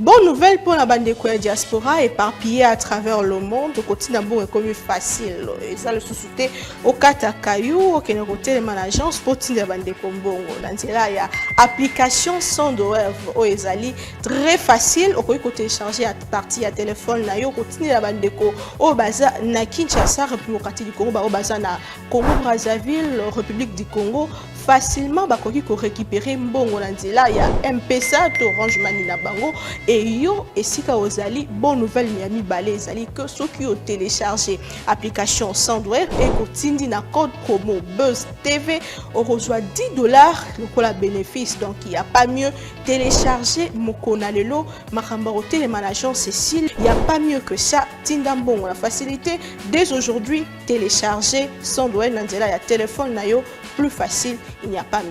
Bonne nouvelle pour la bande de diaspora éparpillée à travers le monde. Le quotidien est comme facile. Et ça, le sous-souté au Katakayou, au Kénéroté, l'agence pour la bande de Kombongo. Dans là, il y a application sans douleur au Ezali. Très facile. Au côté télécharger à partir à téléphone. Là, au quotidien la bande de Ko. Au Baza, na Kinshasa, République du Congo, au Baza, na Congo-Brazzaville, République du Congo. Facilement bakoki ko récupérer mbongo na nzela ya M-Pesa to Orange Money na bango et yo esika ozali bonne nouvelle miami balé ezali que ceux qui ont téléchargé application Sandware et kotindi na code promo Buzz TV on reçoit $10 le la bénéfice donc il y a pas mieux télécharger mokona lelo makamba hotel les managers Cécile il y a pas mieux que ça tinda mbongo la facilité dès aujourd'hui télécharger Sandware na nzela ya téléphone na yo plus facile, il n'y a pas mieux.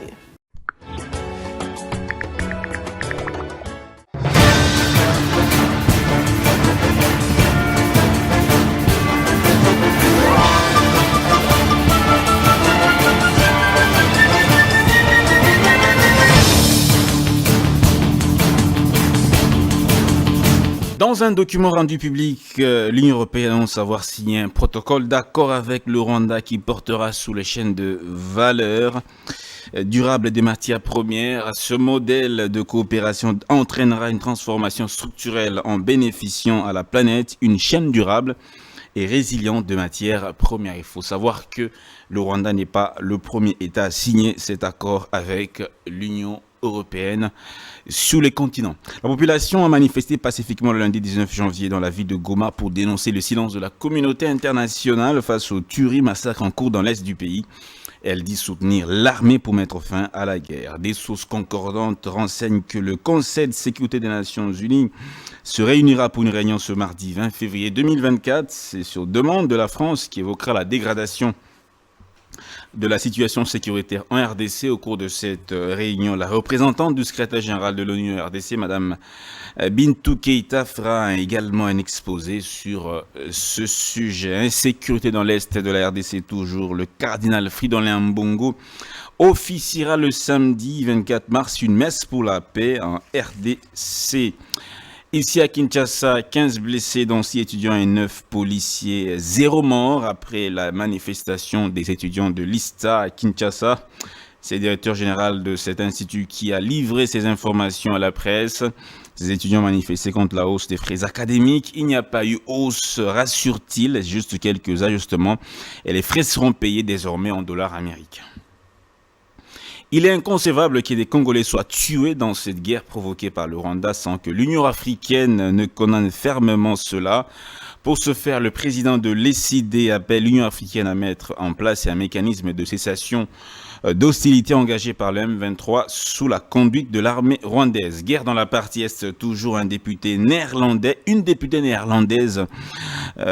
Dans un document rendu public, l'Union européenne annonce avoir signé un protocole d'accord avec le Rwanda qui portera sous les chaînes de valeur durable des matières premières. Ce modèle de coopération entraînera une transformation structurelle en bénéficiant à la planète une chaîne durable et résiliente de matières premières. Il faut savoir que le Rwanda n'est pas le premier État à signer cet accord avec l'Union européenne sur les continents. La population a manifesté pacifiquement le lundi 19 janvier dans la ville de Goma pour dénoncer le silence de la communauté internationale face au tueries massacres en cours dans l'est du pays. Elle dit soutenir l'armée pour mettre fin à la guerre. Des sources concordantes renseignent que le Conseil de sécurité des Nations Unies se réunira pour une réunion ce mardi 20 février 2024. C'est sur demande de la France qui évoquera la dégradation de la situation sécuritaire en RDC. Au cours de cette réunion, la représentante du secrétaire général de l'ONU RDC, Madame Bintou Keïta, fera également un exposé sur ce sujet. Insécurité dans l'Est de la RDC toujours. Le cardinal Fridolin Mbongo officiera le samedi 24 mars une messe pour la paix en RDC. Ici à Kinshasa, 15 blessés, dont 6 étudiants et 9 policiers. 0 mort après la manifestation des étudiants de l'ISTA à Kinshasa. C'est le directeur général de cet institut qui a livré ces informations à la presse. Ces étudiants manifestaient contre la hausse des frais académiques. Il n'y a pas eu hausse, rassure-t-il, juste quelques ajustements. Et les frais seront payés désormais en dollars américains. Il est inconcevable que des Congolais soient tués dans cette guerre provoquée par le Rwanda sans que l'Union africaine ne condamne fermement cela. Pour ce faire, le président de l'ECD appelle l'Union africaine à mettre en place un mécanisme de cessation d'hostilité engagé par le M23 sous la conduite de l'armée rwandaise. Guerre dans la partie Est, toujours une députée néerlandaise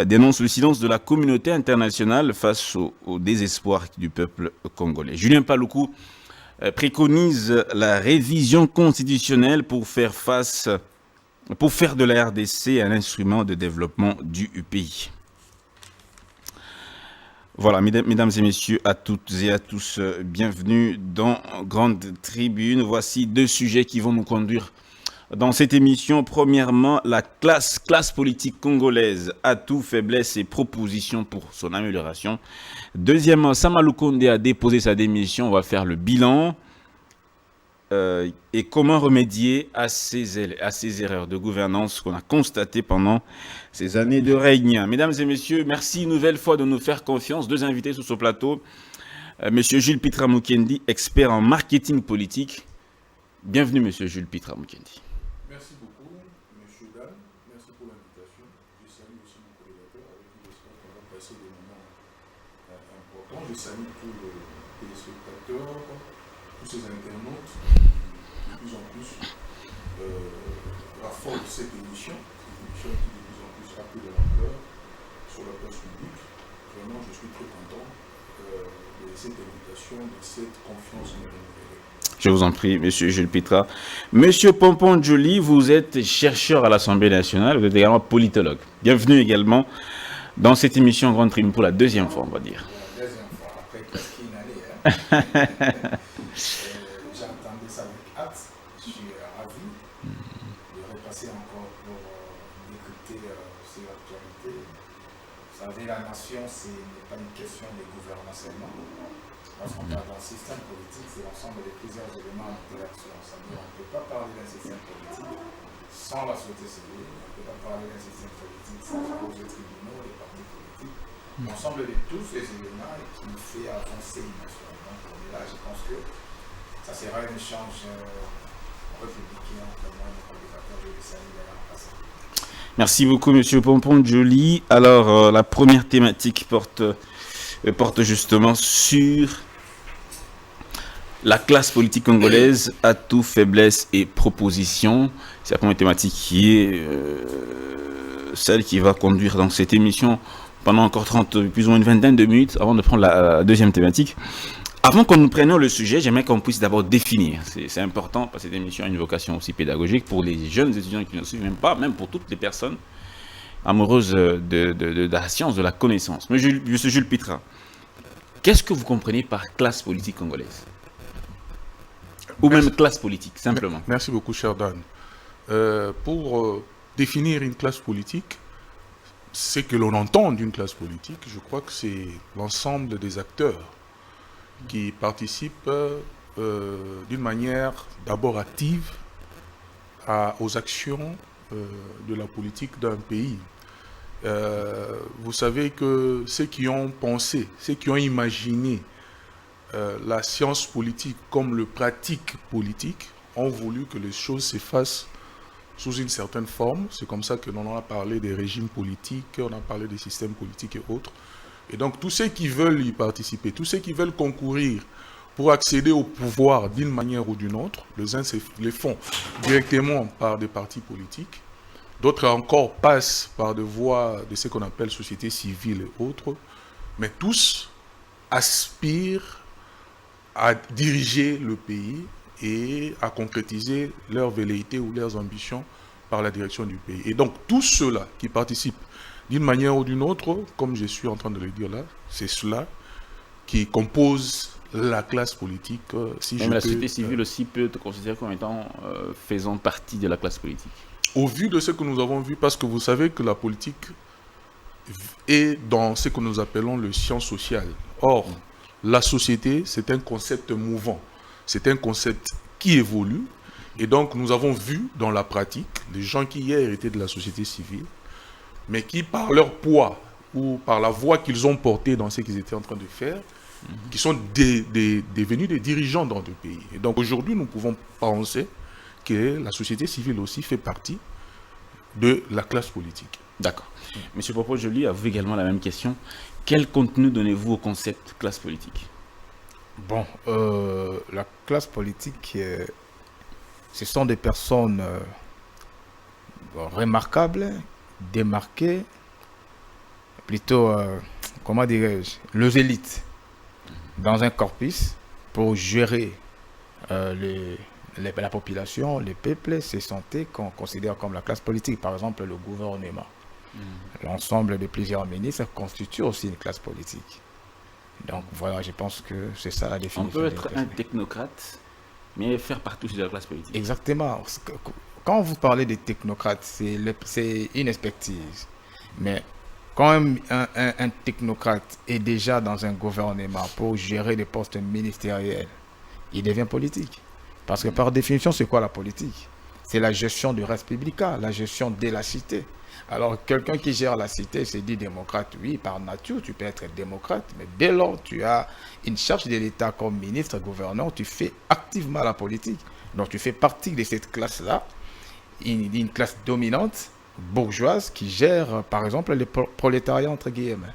dénonce le silence de la communauté internationale face au désespoir du peuple congolais. Julien Paluku préconise la révision constitutionnelle pour faire de la RDC un instrument de développement du pays. Voilà, mesdames et messieurs, à toutes et à tous, bienvenue dans Grande Tribune. Voici 2 sujets qui vont nous conduire dans cette émission. Premièrement, la classe politique congolaise, atouts, faiblesses et propositions pour son amélioration. Deuxièmement, Samalou Condé a déposé sa démission. On va faire le bilan et comment remédier à ces erreurs de gouvernance qu'on a constatées pendant ces années de règne. Mesdames et messieurs, merci une nouvelle fois de nous faire confiance. 2 invités sur ce plateau. Monsieur Jules Pitra Mukendi, expert en marketing politique. Bienvenue, Monsieur Jules Pitra Mukendi. Merci beaucoup, Monsieur Dan. Merci pour l'invitation. Je salue aussi mon collaborateur avec qui j'espère qu'on va passer des moments importants. Je salue tous les téléspectateurs, tous ces internautes qui, de plus en plus, raffolent cette émission qui de plus en plus a pris de l'ampleur sur la place publique. Vraiment, je suis très content de cette invitation, de cette confiance renouvelée. Je vous en prie, Monsieur Jules Pitra. Monsieur Pompon Joly, vous êtes chercheur à l'Assemblée nationale, vous êtes également politologue. Bienvenue également dans cette émission Grande Tribune pour la 2e fois, on va dire. La 2e fois, après presque une année. J'entendais ça avec hâte, je suis ravi. de repasser encore pour décrypter sur l'actualité. Vous savez, la nation, ce n'est pas une question de gouvernement seulement. Lorsqu'on parle d'un système politique, c'est l'ensemble de plusieurs éléments d'interaction. C'est-à-dire qu'on ne peut pas parler d'un système politique sans la société civile, on ne peut pas parler d'un système politique sans les tribunaux, les partis politiques, l'ensemble de tous ces éléments qui fait avancer une nation. Donc on est là, je pense que ça sera un échange républicain entre moi et mon collaborateur, je vais saluer d'ailleurs en passant. Merci beaucoup, Monsieur Pompon Joly. Alors, la première thématique porte justement sur la classe politique congolaise, atouts, faiblesses et propositions. C'est la première thématique qui est celle qui va conduire dans cette émission pendant encore plus ou moins une vingtaine de minutes avant de prendre la deuxième thématique. Avant que nous prenions le sujet, j'aimerais qu'on puisse d'abord définir. C'est important parce que cette émission a une vocation aussi pédagogique pour les jeunes étudiants qui ne suivent même pas, même pour toutes les personnes amoureuses de la science, de la connaissance. Monsieur Jules Pitra, qu'est-ce que vous comprenez par classe politique congolaise? Ou même classe politique, simplement. Merci beaucoup, cher Dan. Pour définir une classe politique, ce que l'on entend d'une classe politique, je crois que c'est l'ensemble des acteurs qui participent d'une manière d'abord active aux actions de la politique d'un pays. Vous savez que ceux qui ont pensé, ceux qui ont imaginé la science politique comme le pratique politique ont voulu que les choses s'effacent sous une certaine forme. C'est comme ça que l'on a parlé des régimes politiques, on a parlé des systèmes politiques et autres. Et donc tous ceux qui veulent y participer, tous ceux qui veulent concourir pour accéder au pouvoir d'une manière ou d'une autre, les uns les font directement par des partis politiques, d'autres encore passent par des voies de ce qu'on appelle société civile et autres, mais tous aspirent à diriger le pays et à concrétiser leurs velléités ou leurs ambitions par la direction du pays. Et donc tous ceux-là qui participent d'une manière ou d'une autre, comme je suis en train de le dire là, c'est cela qui compose la classe politique. Même la société civile aussi peut te considérer comme étant faisant partie de la classe politique. Au vu de ce que nous avons vu, parce que vous savez que la politique est dans ce que nous appelons le science sociale. Or, la société, c'est un concept mouvant. C'est un concept qui évolue. Et donc, nous avons vu dans la pratique des gens qui hier étaient de la société civile, mais qui, par leur poids ou par la voix qu'ils ont portée dans ce qu'ils étaient en train de faire, qui sont devenus des dirigeants dans le pays. Et donc, aujourd'hui, nous pouvons penser que la société civile aussi fait partie de la classe politique. D'accord. Monsieur Pompon Joly, à vous également la même question. Quel contenu donnez-vous au concept classe politique? Bon, la classe politique, ce sont des personnes remarquables, démarquées, plutôt, comment dirais-je, les élites, dans un corpus pour gérer la population, les peuples, ces santé qu'on considère comme la classe politique. Par exemple, le gouvernement. L'ensemble de plusieurs ministres constitue aussi une classe politique. Donc voilà, je pense que c'est ça la définition. On peut être un technocrate, mais faire partie de la classe politique. Exactement. Quand vous parlez de technocrate, c'est une expertise. Mais quand un technocrate est déjà dans un gouvernement pour gérer des postes ministériels, il devient politique. Parce que par définition, c'est quoi la politique? C'est la gestion du res publica, la gestion de la cité. Alors, quelqu'un qui gère la cité se dit démocrate. Oui, par nature, tu peux être démocrate, mais dès lors tu as une charge de l'État comme ministre, gouverneur, tu fais activement la politique. Donc, tu fais partie de cette classe-là, une classe dominante, bourgeoise, qui gère, par exemple, les prolétariats, entre guillemets.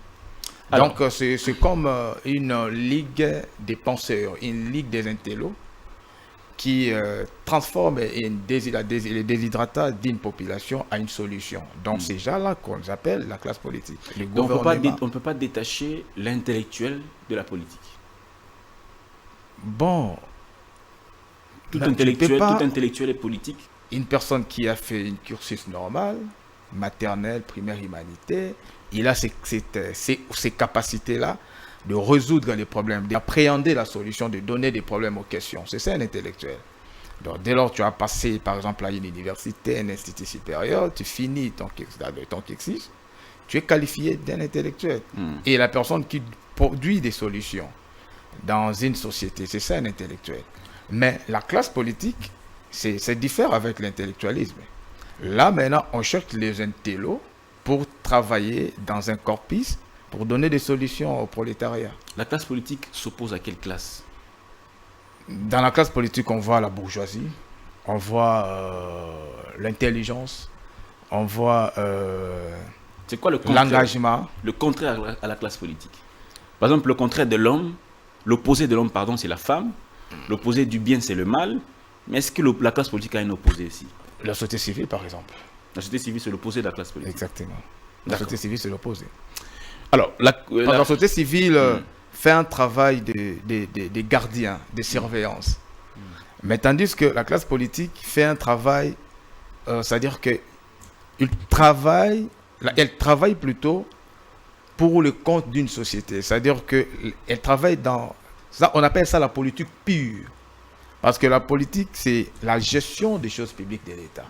Alors, donc, c'est comme une ligue des penseurs, une ligue des intellos, qui transforme les déshydratats d'une population à une solution. Donc c'est déjà là qu'on appelle la classe politique. Donc on ne peut pas détacher l'intellectuel de la politique. Bon. Tout intellectuel est politique. Une personne qui a fait une cursus normal, maternelle, primaire, humanité, il a ces capacités-là de résoudre les problèmes, d'appréhender la solution, de donner des problèmes aux questions. C'est ça un intellectuel. Donc, dès lors que tu as passé, par exemple, à une université, un institut supérieur, tu finis ton cursus, tu es qualifié d'un intellectuel. Et la personne qui produit des solutions dans une société, c'est ça un intellectuel. Mais la classe politique, c'est différent avec l'intellectualisme. Là, maintenant, on cherche les intellos pour travailler dans un corpus, pour donner des solutions au prolétariat. La classe politique s'oppose à quelle classe? Dans la classe politique, on voit la bourgeoisie, on voit l'intelligence, on voit c'est quoi le contraire, l'engagement. le contraire à la classe politique? Par exemple, le contraire de l'homme, l'opposé de l'homme, pardon, c'est la femme. L'opposé du bien, c'est le mal. Mais est-ce que la classe politique a un opposé aussi? La société civile, par exemple. La société civile, c'est l'opposé de la classe politique. Exactement. La société civile, c'est l'opposé. Alors, la société civile fait un travail de gardien, de surveillance. Mais tandis que la classe politique fait un travail, c'est-à-dire qu'elle travaille plutôt pour le compte d'une société. C'est-à-dire qu'elle travaille dans... Ça, on appelle ça la politique pure. Parce que la politique, c'est la gestion des choses publiques de l'État.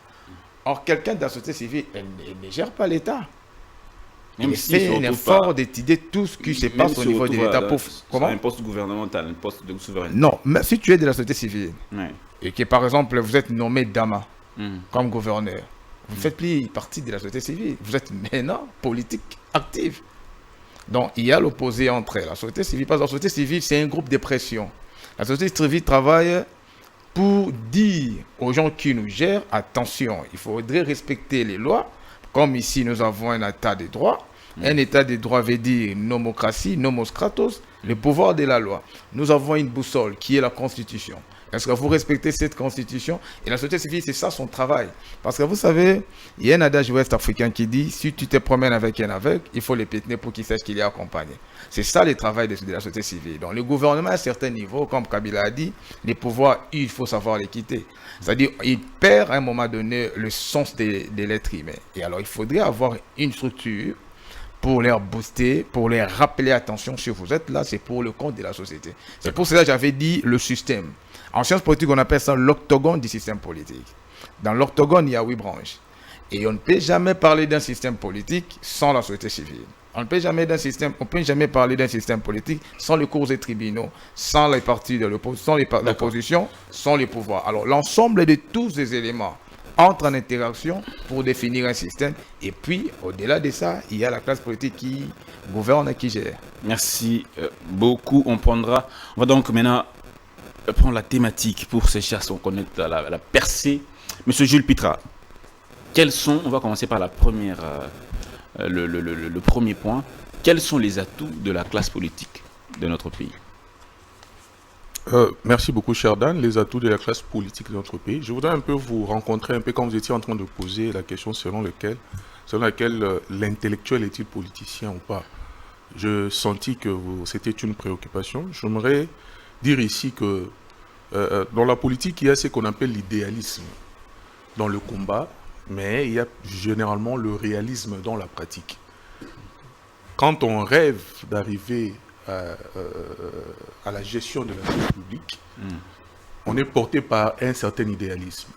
Or, quelqu'un de la société civile, elle ne gère pas l'État. Même il si fait un effort d'étudier tout ce qui se passe au niveau de l'État. Comment? Un poste gouvernemental, un poste de souveraineté. Non, mais si tu es de la société civile, ouais. Et que par exemple, vous êtes nommé Dama comme gouverneur, vous ne faites plus partie de la société civile. Vous êtes maintenant politique active. Donc, il y a l'opposé entre la société civile. Parce que la société civile, c'est un groupe de pression. La société civile travaille pour dire aux gens qui nous gèrent, attention, il faudrait respecter les lois. Comme ici, nous avons un état de droit. Un état de droit veut dire nomocratie, nomos kratos, le pouvoir de la loi. Nous avons une boussole qui est la Constitution. Est-ce que vous respectez cette Constitution? Et la société civile, c'est ça son travail. Parce que vous savez, il y a un adage ouest-africain qui dit, si tu te promènes avec un aveugle, il faut le pétiner pour qu'il sache qu'il est accompagné. C'est ça le travail de la société civile. Donc le gouvernement à un certain niveau, comme Kabila a dit, les pouvoirs, il faut savoir les quitter. C'est-à-dire, il perd à un moment donné le sens de l'être humain. Et alors, il faudrait avoir une structure pour les booster, pour les rappeler attention, si vous êtes là, c'est pour le compte de la société. C'est pour cela que j'avais dit le système. En sciences politiques, on appelle ça l'octogone du système politique. Dans l'octogone, il y a 8 branches. Et on ne peut jamais parler d'un système politique sans la société civile. On ne peut jamais parler d'un système politique sans les cours et tribunaux, sans les partis de l'opposition, sans les pouvoirs. Alors, l'ensemble de tous ces éléments entre en interaction pour définir un système. Et puis, au-delà de ça, il y a la classe politique qui gouverne et qui gère. Merci beaucoup. On va donc maintenant prendre la thématique pour ces chasses. On connaît la percée. Monsieur Jules Pitra, on va commencer par la première, le premier point. Quels sont les atouts de la classe politique de notre pays? Merci beaucoup, cher Dan. Les atouts de la classe politique de notre pays. Je voudrais un peu vous rencontrer, un peu quand vous étiez en train de poser la question selon laquelle l'intellectuel est-il politicien ou pas. Je sentis que c'était une préoccupation. J'aimerais dire ici que dans la politique, il y a ce qu'on appelle l'idéalisme dans le combat, mais il y a généralement le réalisme dans la pratique. Quand on rêve d'arriver à la gestion de la chose publique, on est porté par un certain idéalisme.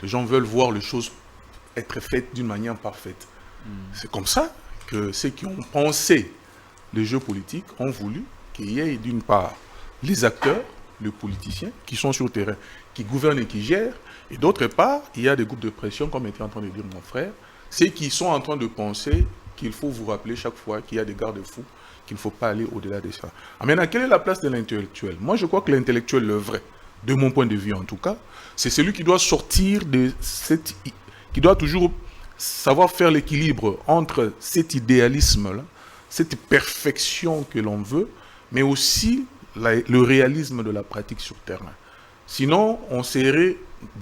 Les gens veulent voir les choses être faites d'une manière parfaite. C'est comme ça que ceux qui ont pensé les jeux politiques ont voulu qu'il y ait d'une part les acteurs, les politiciens qui sont sur le terrain, qui gouvernent et qui gèrent, et d'autre part, il y a des groupes de pression, comme était en train de dire mon frère, ceux qui sont en train de penser qu'il faut vous rappeler chaque fois qu'il y a des garde-fous, qu'il ne faut pas aller au-delà de ça. Maintenant, quelle est la place de l'intellectuel? Moi, je crois que l'intellectuel, le vrai, de mon point de vue en tout cas, c'est celui qui doit sortir de qui doit toujours savoir faire l'équilibre entre cet idéalisme-là, cette perfection que l'on veut, mais aussi le réalisme de la pratique sur terrain. Sinon, on serait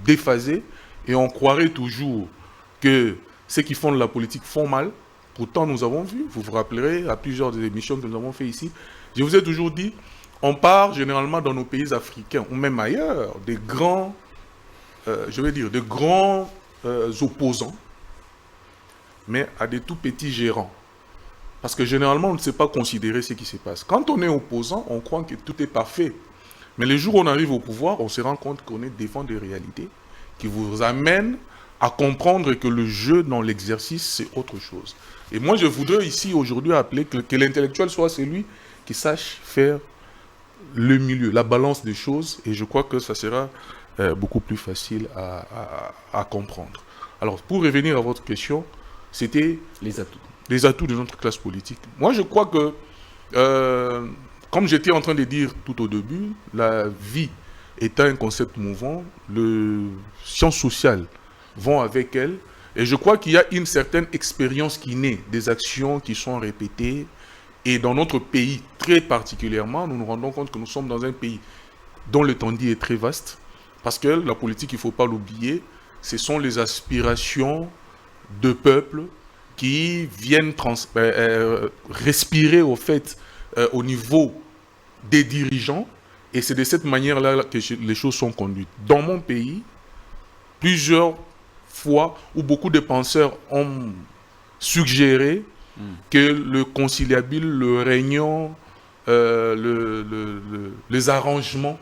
déphasé et on croirait toujours que ceux qui font de la politique font mal. Pourtant, nous avons vu, vous vous rappellerez à plusieurs des émissions que nous avons fait ici, je vous ai toujours dit, on part généralement dans nos pays africains ou même ailleurs des grands, opposants, mais à des tout petits gérants. Parce que généralement, on ne sait pas considérer ce qui se passe. Quand on est opposant, on croit que tout est parfait. Mais les jours où on arrive au pouvoir, on se rend compte qu'on est devant des réalités qui vous amènent à comprendre que le jeu dans l'exercice, c'est autre chose. Et moi, je voudrais ici, aujourd'hui, appeler que l'intellectuel soit celui qui sache faire le milieu, la balance des choses, et je crois que ça sera beaucoup plus facile à comprendre. Alors, pour revenir à votre question, c'était les atouts de notre classe politique. Moi, je crois que, comme j'étais en train de dire tout au début, la vie étant un concept mouvant, les sciences sociales vont avec elle, et je crois qu'il y a une certaine expérience qui naît des actions qui sont répétées, et dans notre pays très particulièrement, nous nous rendons compte que nous sommes dans un pays dont l'étendue est très vaste, parce que la politique, il ne faut pas l'oublier, ce sont les aspirations de peuples qui viennent respirer au fait au niveau des dirigeants, et c'est de cette manière-là que les choses sont conduites. Dans mon pays, plusieurs fois où beaucoup de penseurs ont suggéré que le conciliabule, le réunion, les arrangements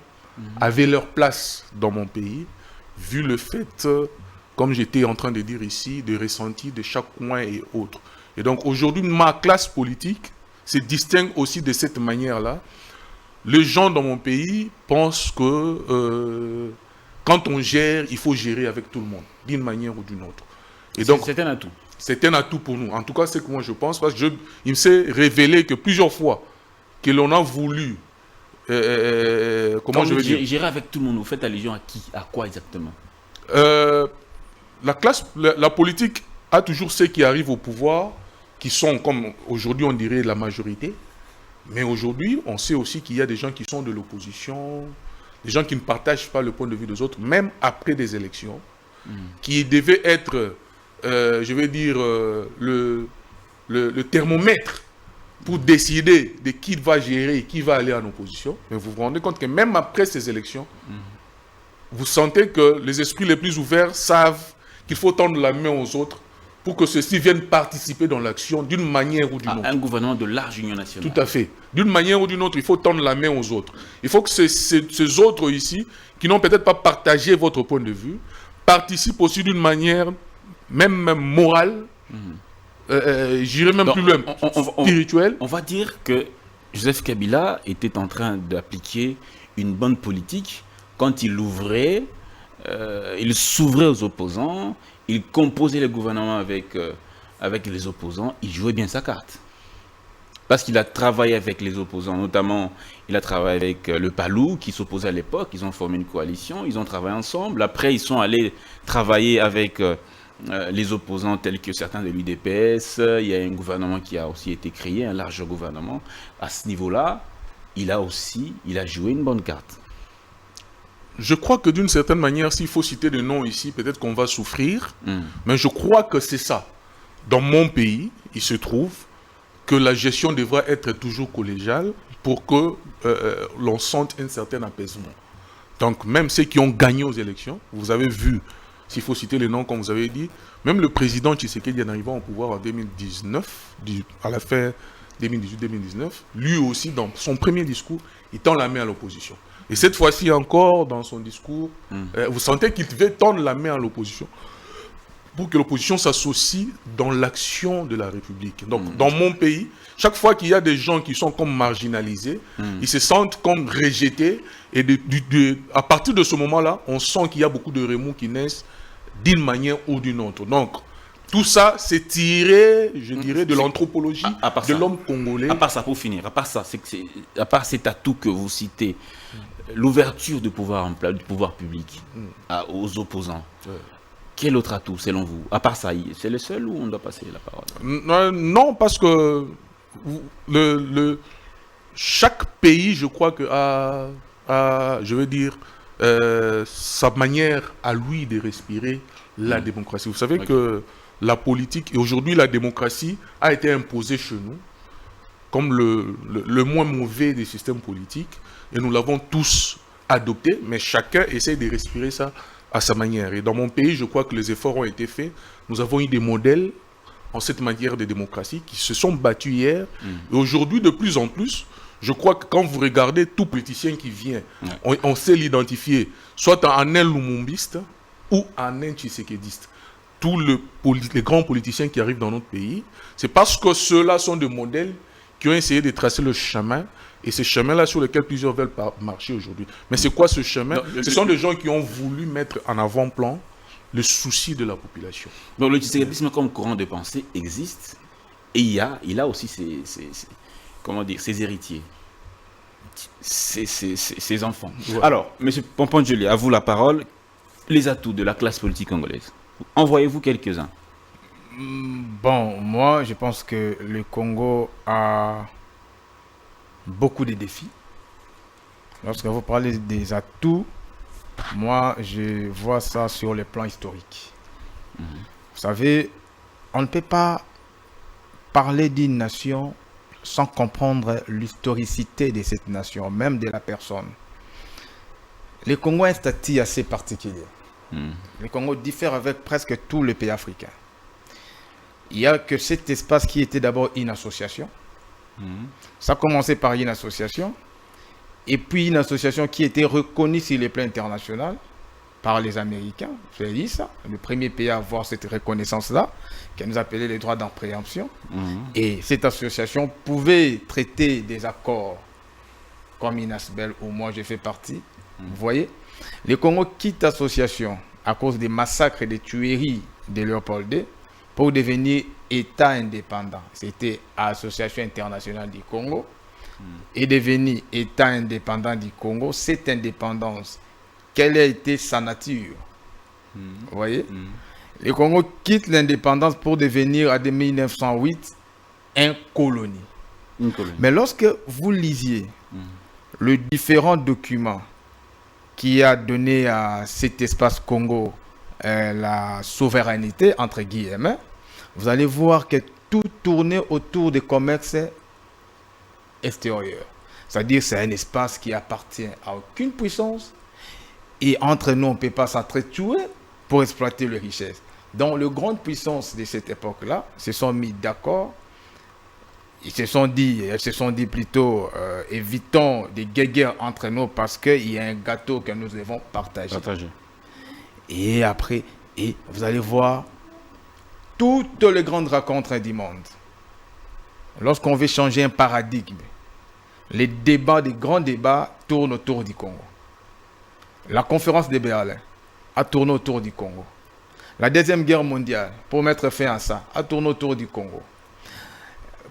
avaient leur place dans mon pays, vu le fait, comme j'étais en train de dire ici, des ressentis de chaque coin et autres. Et donc aujourd'hui, ma classe politique se distingue aussi de cette manière-là. Les gens dans mon pays pensent que quand on gère, il faut gérer avec tout le monde, d'une manière ou d'une autre. Et donc, c'est un atout. C'est un atout pour nous. En tout cas, c'est que moi je pense, parce que il me s'est révélé que plusieurs fois que l'on a voulu, comment je veux dire, gérer avec tout le monde. Vous faites allusion à qui, à quoi exactement? La politique a toujours ceux qui arrivent au pouvoir, qui sont, comme aujourd'hui on dirait, la majorité. Mais aujourd'hui, on sait aussi qu'il y a des gens qui sont de l'opposition, des gens qui ne partagent pas le point de vue des autres, même après des élections, qui devaient être, je vais dire, le thermomètre pour décider de qui va gérer et qui va aller en opposition. Mais vous vous rendez compte que même après ces élections, vous sentez que les esprits les plus ouverts savent qu'il faut tendre la main aux autres pour que ceux-ci viennent participer dans l'action d'une manière ou d'une autre. Un gouvernement de large union nationale. Tout à fait. D'une manière ou d'une autre, il faut tendre la main aux autres. Il faut que ces autres ici, qui n'ont peut-être pas partagé votre point de vue, participent aussi d'une manière même morale, j'irai même plus loin, spirituelle. On va dire que Joseph Kabila était en train d'appliquer une bonne politique quand il ouvrait, il s'ouvrait aux opposants, il composait le gouvernement avec les opposants, il jouait bien sa carte. Parce qu'il a travaillé avec les opposants, notamment il a travaillé avec le Palou qui s'opposait à l'époque, ils ont formé une coalition, ils ont travaillé ensemble. Après ils sont allés travailler avec les opposants tels que certains de l'UDPS, il y a un gouvernement qui a aussi été créé, un large gouvernement. À ce niveau-là, il a joué une bonne carte. Je crois que d'une certaine manière, s'il faut citer des noms ici, peut-être qu'on va souffrir, mais je crois que c'est ça. Dans mon pays, il se trouve que la gestion devra être toujours collégiale pour que l'on sente un certain apaisement. Donc même ceux qui ont gagné aux élections, vous avez vu, s'il faut citer les noms comme vous avez dit, même le président Tshisekedi en arrivant au pouvoir en 2019, à la fin 2018-2019, lui aussi dans son premier discours, il tend la main à l'opposition. Et cette fois-ci encore, dans son discours, vous sentez qu'il devait tendre la main à l'opposition pour que l'opposition s'associe dans l'action de la République. Donc, dans mon pays, chaque fois qu'il y a des gens qui sont comme marginalisés, ils se sentent comme rejetés. Et à partir de ce moment-là, on sent qu'il y a beaucoup de remous qui naissent d'une manière ou d'une autre. Donc, tout ça, c'est tiré, je dirais, de l'anthropologie de l'homme congolais. À part ça, pour finir, à part cet atout que vous citez, l'ouverture du pouvoir public aux opposants, quel autre atout, selon vous? À part ça, c'est le seul ou on doit passer la parole? Non, parce que chaque pays, je crois que je veux dire, sa manière à lui de respirer la démocratie. Vous savez que la politique, et aujourd'hui la démocratie, a été imposée chez nous comme le moins mauvais des systèmes politiques, et nous l'avons tous adopté, mais chacun essaie de respirer ça à sa manière. Et dans mon pays, je crois que les efforts ont été faits. Nous avons eu des modèles en cette matière de démocratie qui se sont battus hier. Et aujourd'hui, de plus en plus, Je crois que quand vous regardez tout politicien qui vient, on sait l'identifier, soit en un lumumbiste ou en un tshisekediste. Tous les grands politiciens qui arrivent dans notre pays, c'est parce que ceux-là sont des modèles qui ont essayé de tracer le chemin, et ce chemin-là sur lequel plusieurs veulent marcher aujourd'hui. Mais c'est quoi ce chemin? Ce sont des gens qui ont voulu mettre en avant-plan le souci de la population. Donc le tshisekidisme comme courant de pensée existe, et il a aussi ses héritiers, ses enfants. Ouais. Alors, M. Pompon-Joly, à vous la parole. Les atouts de la classe politique congolaise. Envoyez-vous quelques-uns. Bon, moi, je pense que le Congo a beaucoup de défis. Lorsque vous parlez des atouts, moi, je vois ça sur le plan historique. Vous savez, on ne peut pas parler d'une nation sans comprendre l'historicité de cette nation, même de la personne. Le Congo a un statut assez particulier. Le Congo diffère avec presque tous les pays africains. Il n'y a que cet espace qui était d'abord une association. Ça a commencé par une association. Et puis une association qui était reconnue sur le plan international par les Américains. Vous avez dit ça. Le premier pays à avoir cette reconnaissance-là, qui nous appelait les droits d'en préemption. Et cette association pouvait traiter des accords comme INASBEL, où moi je fais partie. Vous voyez, le Congo quitte l'association à cause des massacres et des tueries de Léopold II pour devenir État indépendant. C'était l'Association internationale du Congo. Et devenu État indépendant du Congo, cette indépendance, quelle a été sa nature? Vous voyez, le Congo quitte l'indépendance pour devenir, en 1908, une colonie. Mais lorsque vous lisiez les différents documents qui a donné à cet espace Congo la souveraineté, entre guillemets, vous allez voir que tout tournait autour des commerces extérieurs. C'est-à-dire que c'est un espace qui appartient à aucune puissance et entre nous, on ne peut pas s'entretuer pour exploiter les richesses. Donc, les grandes puissances de cette époque-là se sont mis d'accord. Elles se sont dit plutôt, évitons des guerres entre nous parce qu'il y a un gâteau que nous devons partager. Et après, vous allez voir toutes les grandes rencontres du monde. Lorsqu'on veut changer un paradigme, les grands débats tournent autour du Congo. La conférence de Berlin a tourné autour du Congo. La Deuxième Guerre mondiale, pour mettre fin à ça, a tourné autour du Congo.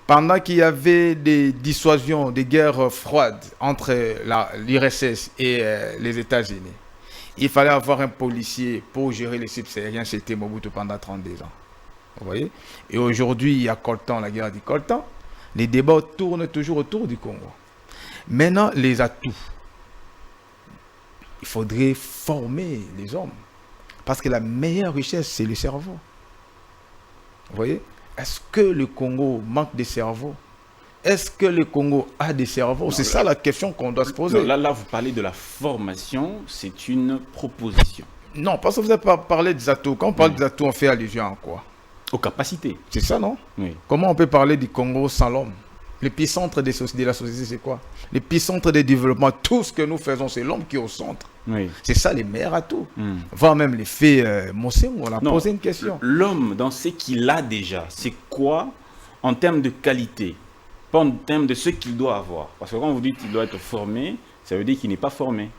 Pendant qu'il y avait des dissuasions, des guerres froides entre l'URSS et les États-Unis, il fallait avoir un policier pour gérer les subsahariens. C'était Mobutu pendant 32 ans. Vous voyez? Et aujourd'hui, il y a Coltan, la guerre du Coltan. Les débats tournent toujours autour du Congo. Maintenant, les atouts. Il faudrait former les hommes. Parce que la meilleure richesse, c'est le cerveau. Vous voyez? Est-ce que le Congo manque de cerveau? Est-ce que le Congo a des cerveaux? C'est ça la question qu'on doit se poser. Là, vous parlez de la formation, c'est une proposition. Non, parce que vous n'avez pas parlé des atouts. Quand on parle des atouts, on fait allusion à quoi? Aux capacités. C'est ça, non? Oui. Comment on peut parler du Congo sans l'homme? L'épicentre de la société, c'est quoi? L'épicentre des développements, tout ce que nous faisons, c'est l'homme qui est au centre. Oui. C'est ça les meilleurs atouts. Voire même les faits Mossé, on a posé une question. L'homme, dans ce qu'il a déjà, c'est quoi en termes de qualité? Pas en termes de ce qu'il doit avoir. Parce que quand vous dites qu'il doit être formé, ça veut dire qu'il n'est pas formé.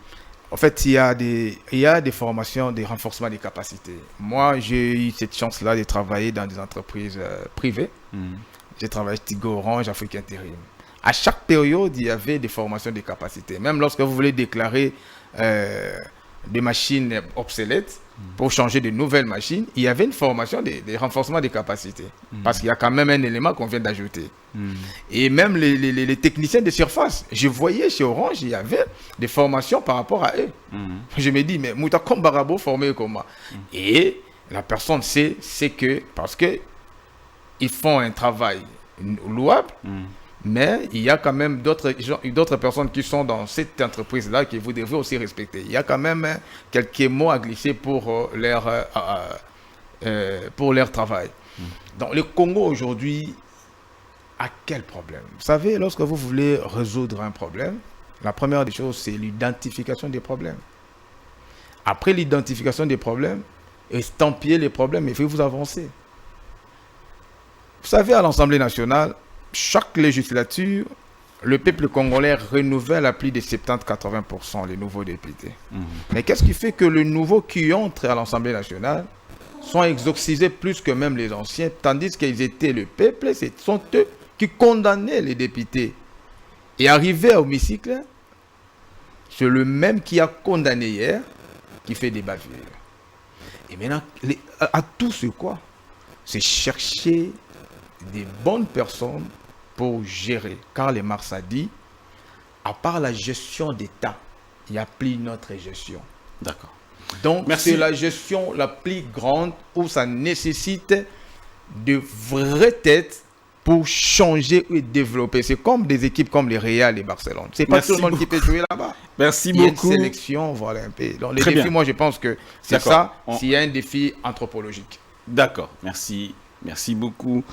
En fait, il y a des formations, des renforcements des capacités. Moi, j'ai eu cette chance-là de travailler dans des entreprises privées. J'ai travaillé Tigo, Orange, Afrique Intérim. À chaque période, il y avait des formations des capacités. Même lorsque vous voulez déclarer des machines obsolètes pour changer de nouvelles machines, il y avait une formation des renforcements des capacités. Parce qu'il y a quand même un élément qu'on vient d'ajouter. Et même les techniciens de surface, je voyais chez Orange, il y avait des formations par rapport à eux. Je me dis, mais Mouta Kombarabo formé comment? Et la personne sait que, parce que ils font un travail louable, mais il y a quand même d'autres personnes qui sont dans cette entreprise-là que vous devez aussi respecter. Il y a quand même quelques mots à glisser pour leur travail. Donc le Congo aujourd'hui À quel problème? Vous savez, lorsque vous voulez résoudre un problème, la première des choses, c'est l'identification des problèmes. Après l'identification des problèmes, estampiller les problèmes et puis vous avancez. Vous savez, à l'Assemblée nationale, chaque législature, le peuple congolais renouvelle à plus de 70-80% les nouveaux députés. Mais qu'est-ce qui fait que les nouveaux qui entrent à l'Assemblée nationale sont exorcisés plus que même les anciens, tandis qu'ils étaient le peuple, ce sont eux qui condamnaient les députés. Et arrivé à l'hémicycle, c'est le même qui a condamné hier, qui fait des bavures. Et maintenant, à tout ce quoi, c'est chercher des bonnes personnes pour gérer. Karl Marx a dit, à part la gestion d'État, il n'y a plus une autre gestion. D'accord. Donc, merci. c'est la gestion la plus grande où ça nécessite de vraies têtes pour changer et développer. C'est comme des équipes comme les Real et Barcelone. C'est pas tout le monde qui peut jouer là-bas. Merci beaucoup. Il y a beaucoup. une sélection, voilà un peu. Donc, les Très défis, bien. moi, je pense que c'est D'accord. ça, s'il y a un défi anthropologique. D'accord, merci. Merci beaucoup.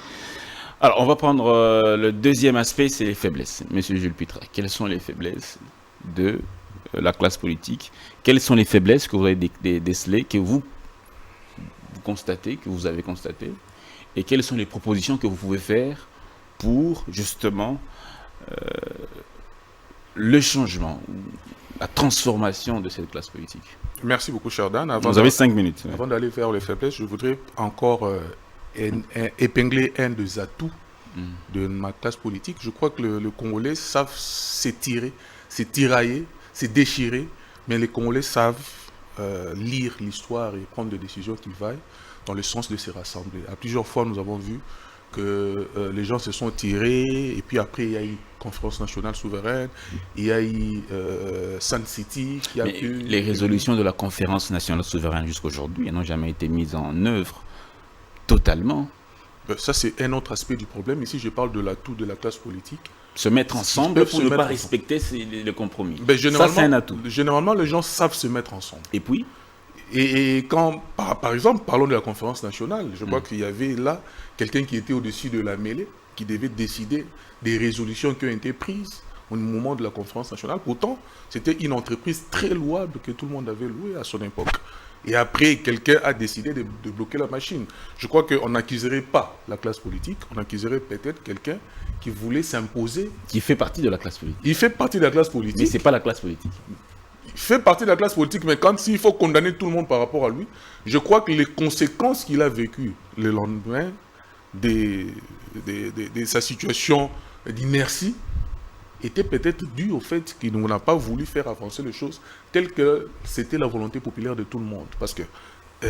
Alors, on va prendre le deuxième aspect, c'est les faiblesses. Monsieur Jules Pitra, quelles sont les faiblesses de la classe politique? Quelles sont les faiblesses que vous avez décelées, que vous constatez, que vous avez constatées? Et quelles sont les propositions que vous pouvez faire pour, justement, le changement, la transformation de cette classe politique? Merci beaucoup, cher Dan. Vous avez 5 minutes. Avant d'aller vers les faiblesses, je voudrais encore épingler un des atouts de ma classe politique. Je crois que le Congolais savent s'étirer, s'étirailler, se déchirer, mais les Congolais savent lire l'histoire et prendre des décisions qui vaillent dans le sens de se rassembler. À plusieurs fois, nous avons vu que les gens se sont tirés, et puis après, il y a eu conférence nationale souveraine, il y a eu Sun City, qui a pu... Les résolutions de la conférence nationale souveraine jusqu'aujourd'hui n'ont jamais été mises en œuvre totalement. Ça, c'est un autre aspect du problème. Ici, je parle de l'atout de la classe politique. Se mettre ensemble pour ne pas respecter le compromis. Ça, c'est un atout. Généralement, les gens savent se mettre ensemble. Et puis Et quand, par exemple, parlons de la conférence nationale, je crois qu'il y avait là quelqu'un qui était au-dessus de la mêlée, qui devait décider des résolutions qui ont été prises au moment de la conférence nationale. Pourtant, c'était une entreprise très louable que tout le monde avait louée à son époque. Et après, quelqu'un a décidé de bloquer la machine. Je crois qu'on n'accuserait pas la classe politique, on accuserait peut-être quelqu'un qui voulait s'imposer. Qui fait partie de la classe politique. Il fait partie de la classe politique. Mais ce n'est pas la classe politique. Il fait partie de la classe politique, mais quand il faut condamner tout le monde par rapport à lui, je crois que les conséquences qu'il a vécues le lendemain de sa situation d'inertie étaient peut-être dues au fait qu'il n'a pas voulu faire avancer les choses telles que c'était la volonté populaire de tout le monde. Parce que,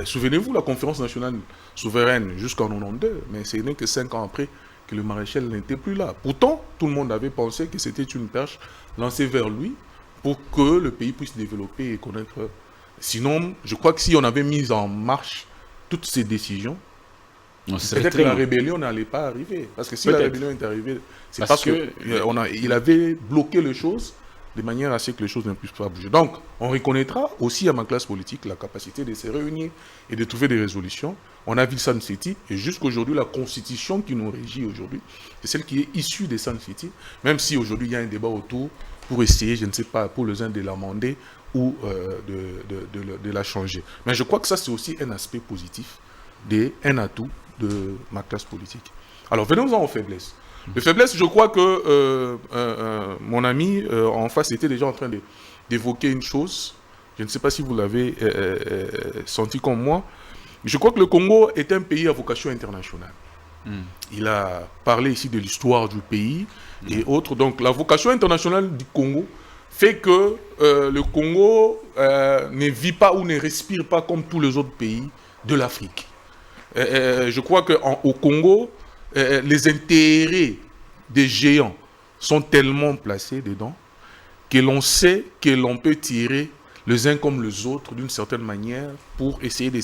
souvenez-vous, la conférence nationale souveraine jusqu'en 92, mais ce n'est que 5 ans après que le maréchal n'était plus là. Pourtant, tout le monde avait pensé que c'était une perche lancée vers lui pour que le pays puisse développer et connaître. Sinon, je crois que si on avait mis en marche toutes ces décisions, peut-être que la rébellion n'allait pas arriver. Parce que si la rébellion est arrivée, c'est parce qu'il avait bloqué les choses de manière à ce que les choses ne puissent pas bouger. Donc, on reconnaîtra aussi à ma classe politique la capacité de se réunir et de trouver des résolutions. On a vu Sun City, et jusqu'aujourd'hui, la constitution qui nous régit aujourd'hui, c'est celle qui est issue de Sun City, même si aujourd'hui il y a un débat autour pour essayer, je ne sais pas, pour les uns de l'amender ou de la changer. Mais je crois que ça, c'est aussi un aspect positif, un atout de ma classe politique. Alors, venons-en aux faiblesses. Les faiblesses, je crois que mon ami en face était déjà en train d'évoquer une chose. Je ne sais pas si vous l'avez senti comme moi. Je crois que le Congo est un pays à vocation internationale. Il a parlé ici de l'histoire du pays et autres. Donc la vocation internationale du Congo fait que le Congo ne vit pas ou ne respire pas comme tous les autres pays de l'Afrique. Je crois qu'au Congo, les intérêts des géants sont tellement placés dedans que l'on sait que l'on peut tirer les uns comme les autres d'une certaine manière pour essayer de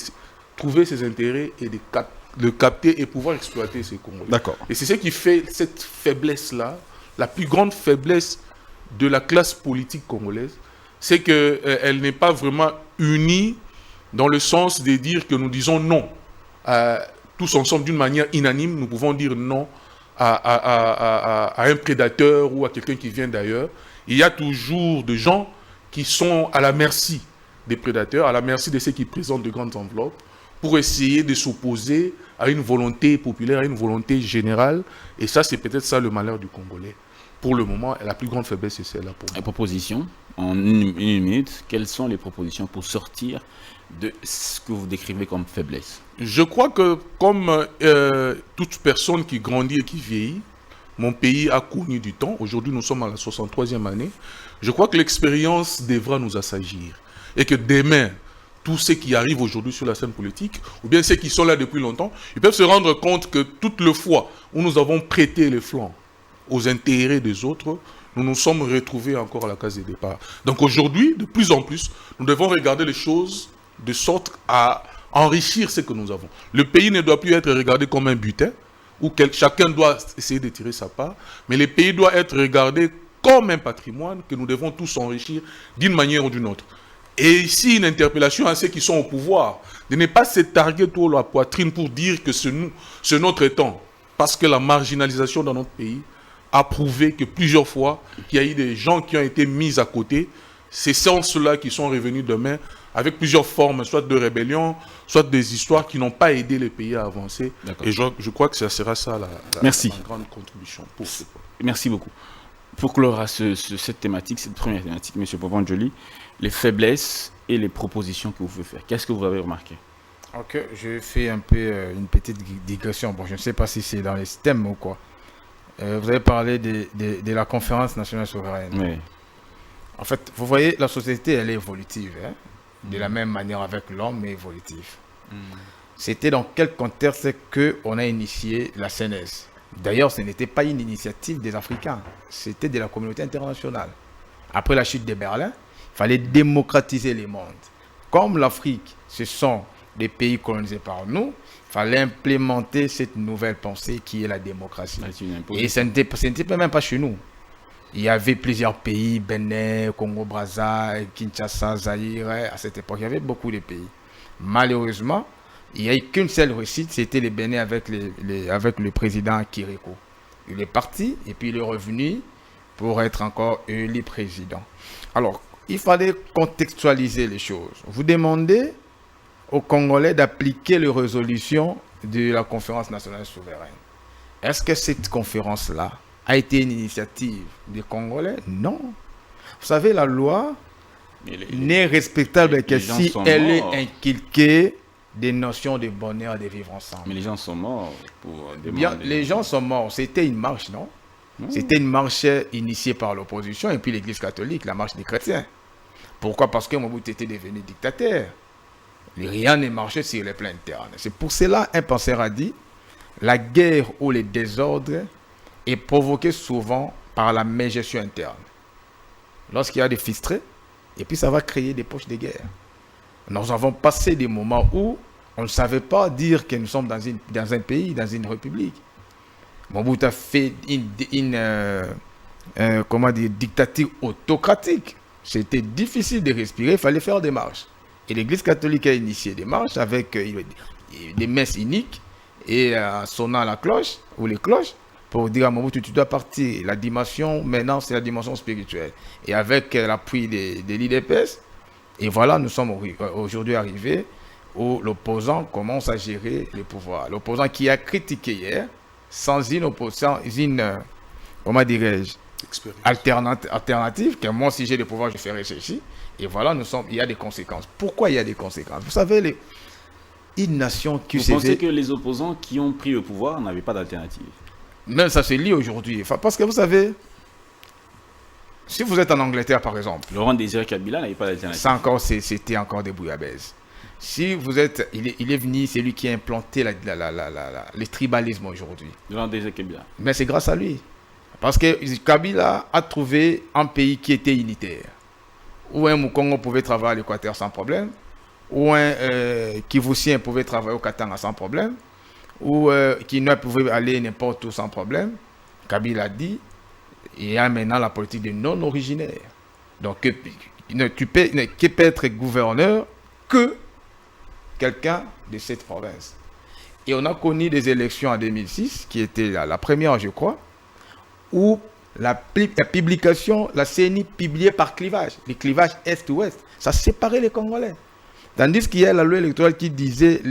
trouver ses intérêts et de capter et pouvoir exploiter ces Congolais. D'accord. Et c'est ce qui fait cette faiblesse-là, la plus grande faiblesse de la classe politique congolaise, c'est qu'elle n'est pas vraiment unie dans le sens de dire que nous disons non. Tous ensemble, d'une manière unanime, nous pouvons dire non à un prédateur ou à quelqu'un qui vient d'ailleurs, il y a toujours des gens qui sont à la merci des prédateurs, à la merci de ceux qui présentent de grandes enveloppes, pour essayer de s'opposer à une volonté populaire, à une volonté générale. Et ça, c'est peut-être ça le malheur du Congolais. Pour le moment, la plus grande faiblesse, c'est celle-là. Les propositions, en une minute, quelles sont les propositions pour sortir de ce que vous décrivez comme faiblesse? Je crois que comme toute personne qui grandit et qui vieillit, mon pays a connu du temps. Aujourd'hui, nous sommes à la 63e année. Je crois que l'expérience devra nous assagir. Et que demain, tous ceux qui arrivent aujourd'hui sur la scène politique, ou bien ceux qui sont là depuis longtemps, ils peuvent se rendre compte que toutes les fois où nous avons prêté les flancs aux intérêts des autres, nous nous sommes retrouvés encore à la case de départ. Donc aujourd'hui, de plus en plus, nous devons regarder les choses de sorte à enrichir ce que nous avons. Le pays ne doit plus être regardé comme un butin, où chacun doit essayer de tirer sa part, mais le pays doit être regardé comme un patrimoine que nous devons tous enrichir d'une manière ou d'une autre. Et ici, une interpellation à ceux qui sont au pouvoir, de ne pas se targuer tout la poitrine pour dire que c'est notre temps. Parce que la marginalisation dans notre pays a prouvé que plusieurs fois, qu'il y a eu des gens qui ont été mis à côté. C'est ceux-là qui sont revenus demain avec plusieurs formes, soit de rébellion, soit des histoires qui n'ont pas aidé les pays à avancer. Et je crois que ça sera ça la grande contribution pour ce point. Merci beaucoup. Pour clore cette thématique, cette première thématique, M. Poponjoli, les faiblesses et les propositions que vous pouvez faire. Qu'est-ce que vous avez remarqué? Ok, je fais un peu une petite digression. Bon, je ne sais pas si c'est dans les thèmes ou quoi. Vous avez parlé de la conférence nationale souveraine. Oui. En fait, vous voyez, la société, elle est évolutive. Hein? De la même manière avec l'homme est évolutif. C'était dans quel contexte qu'on a initié la CNES? D'ailleurs, ce n'était pas une initiative des Africains. C'était de la communauté internationale. Après la chute de Berlin, il fallait démocratiser les mondes. Comme l'Afrique, ce sont des pays colonisés par nous, il fallait implémenter cette nouvelle pensée qui est la démocratie. Et ce n'était même pas chez nous. Il y avait plusieurs pays, Bénin, Congo-Brazza, Kinshasa, Zaïre, à cette époque. Il y avait beaucoup de pays. Malheureusement, il n'y a eu qu'une seule réussite, c'était le Bénin avec le président Kiriko. Il est parti et puis il est revenu pour être encore élu président. Alors, il fallait contextualiser les choses. Vous demandez aux Congolais d'appliquer les résolutions de la conférence nationale souveraine. Est-ce que cette conférence-là a été une initiative des Congolais? Non. Vous savez, la loi n'est respectable que si elle est inculquée des notions de bonheur de vivre ensemble. Mais les gens sont morts pour demander... Bien, les gens sont morts. C'était une marche, non? C'était une marche initiée par l'opposition et puis l'Église catholique, la marche des chrétiens. Pourquoi? Parce que Mobutu était devenu dictateur. Rien n'est marché sur les plans internes. C'est pour cela, un penseur a dit, la guerre ou les désordres est provoquée souvent par la mégestion interne. Lorsqu'il y a des fistrés, et puis ça va créer des poches de guerre. Nous avons passé des moments où on ne savait pas dire que nous sommes dans un pays, dans une république. Mobutu a fait une dictature autocratique. C'était difficile de respirer, il fallait faire des marches. Et l'Église catholique a initié des marches avec des messes uniques et sonnant la cloche ou les cloches pour dire à Mobutu, tu dois partir. La dimension, maintenant, c'est la dimension spirituelle. Et avec l'appui de l'IDPS, et voilà, nous sommes aujourd'hui arrivés où l'opposant commence à gérer le pouvoir. L'opposant qui a critiqué hier, sans une comment dirais-je, alternative, que moi, si j'ai le pouvoir, je ferai ceci. Et voilà, il y a des conséquences. Pourquoi il y a des conséquences? Vous savez, une nation qui Vous pensez que les opposants qui ont pris le pouvoir n'avaient pas d'alternative? Même ça se lit aujourd'hui. Parce que vous savez, si vous êtes en Angleterre, par exemple... Laurent Désiré Kabila n'avait pas d'alternative. C'était encore des bouillabaisse. Si vous êtes... Il est venu, c'est lui qui a implanté le tribalisme aujourd'hui. Laurent Désiré Kabila. Mais c'est grâce à lui. Parce que Kabila a trouvé un pays qui était unitaire. Où un Mukongo pouvait travailler à l'Équateur sans problème. Où un Kivusien pouvait travailler au Katanga sans problème. Où Kinois pouvait aller n'importe où sans problème. Kabila a dit, il y a maintenant la politique des non-originaires. Donc, tu peux être gouverneur que quelqu'un de cette province. Et on a connu des élections en 2006, qui était la première, je crois, où la publication, la CENI publiée par clivage, les clivages Est-Ouest, ça séparait les Congolais. Tandis qu'il y a la loi électorale qui disait,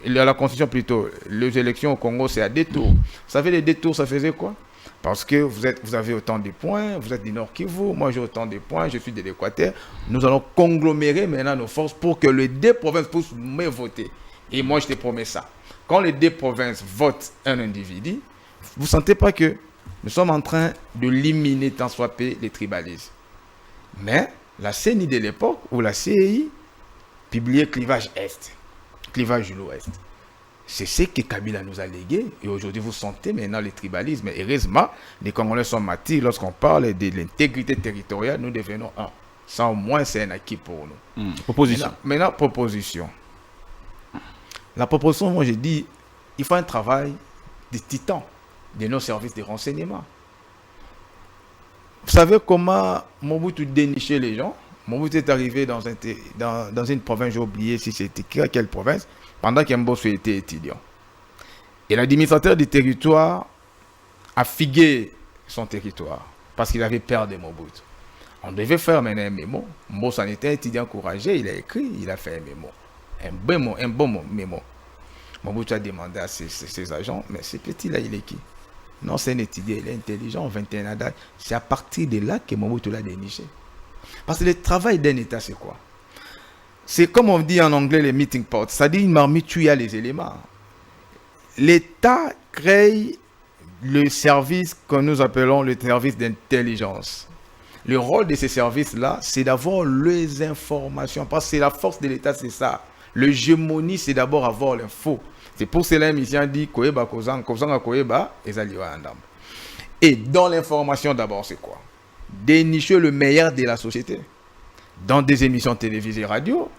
la Constitution plutôt, les élections au Congo, c'est à 2 tours. Vous savez, les 2 tours, ça faisait quoi? Parce que vous avez autant de points, vous êtes du Nord Kivu, moi j'ai autant de points, je suis de l'Équateur. Nous allons conglomérer maintenant nos forces pour que les 2 provinces puissent me voter. Et moi, je te promets ça. Quand les 2 provinces votent un individu, vous ne sentez pas que nous sommes en train de limiter tant soit peu les tribalismes. Mais la CENI de l'époque, ou la CEI, publiait clivage Est, clivage de l'Ouest. C'est ce que Kabila nous a légué. Et aujourd'hui, vous sentez maintenant les tribalismes. Et heureusement, les Congolais sont matis. Lorsqu'on parle de l'intégrité territoriale, nous devenons un. Ça, au moins, c'est un acquis pour nous. Proposition. Maintenant, proposition. La proposition, moi, j'ai dit, il faut un travail de titan de nos services de renseignement. Vous savez comment Mobutu dénichait les gens? Mobutu est arrivé dans une province, j'ai oublié si c'était quelle province, pendant qu'Mbosso était étudiant. Et l'administrateur du territoire a figué son territoire parce qu'il avait peur de Mobutu. On devait faire maintenant un mémo. Mbosso en était un étudiant courageux, il a écrit, il a fait un mémo. Un bon mémo. Mobutu a demandé à ses agents, mais ce petit-là, il est qui? Non, c'est un étudiant, il est intelligent, 21 ans d'âge. C'est à partir de là que Mobutu l'a déniché. Parce que le travail d'un État, c'est quoi? C'est comme on dit en anglais les meeting pots. C'est-à-dire une marmite où il y a les éléments. L'État crée le service que nous appelons le service d'intelligence. Le rôle de ces services-là, c'est d'avoir les informations. Parce que c'est la force de l'État, c'est ça. L'hégémonie, c'est d'abord avoir l'info. C'est pour cela que Mission dit Koyeba Kozang, Kozanga Koyeba, et Zaliwa Andam. Et dans l'information, d'abord, c'est quoi? Dénicher le meilleur de la société. Dans des émissions télévisées radio,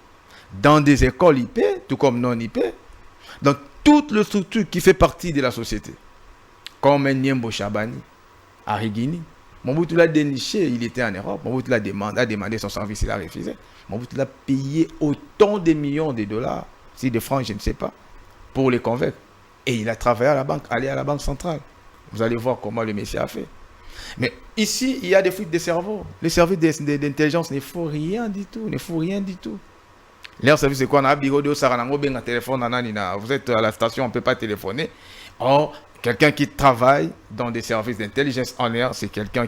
dans des écoles IP, tout comme non IP, dans toute la structure qui fait partie de la société. Comme un Niembo Chabani, à Rigini. Mobutu l'a déniché, il était en Europe. Mobutu a demandé son service, il a refusé. Mobutu l'a payé autant de millions de dollars, si de francs, je ne sais pas, pour les convaincre. Et il a travaillé à la banque, allé à la banque centrale. Vous allez voir comment le monsieur a fait. Mais ici, il y a des fuites de cerveau. Les services d'intelligence ne font rien du tout. Leur service, c'est quoi? On a un bureau de Saranango, un téléphone, vous êtes à la station, on ne peut pas téléphoner. Or, quelqu'un qui travaille dans des services d'intelligence en l'air, c'est quelqu'un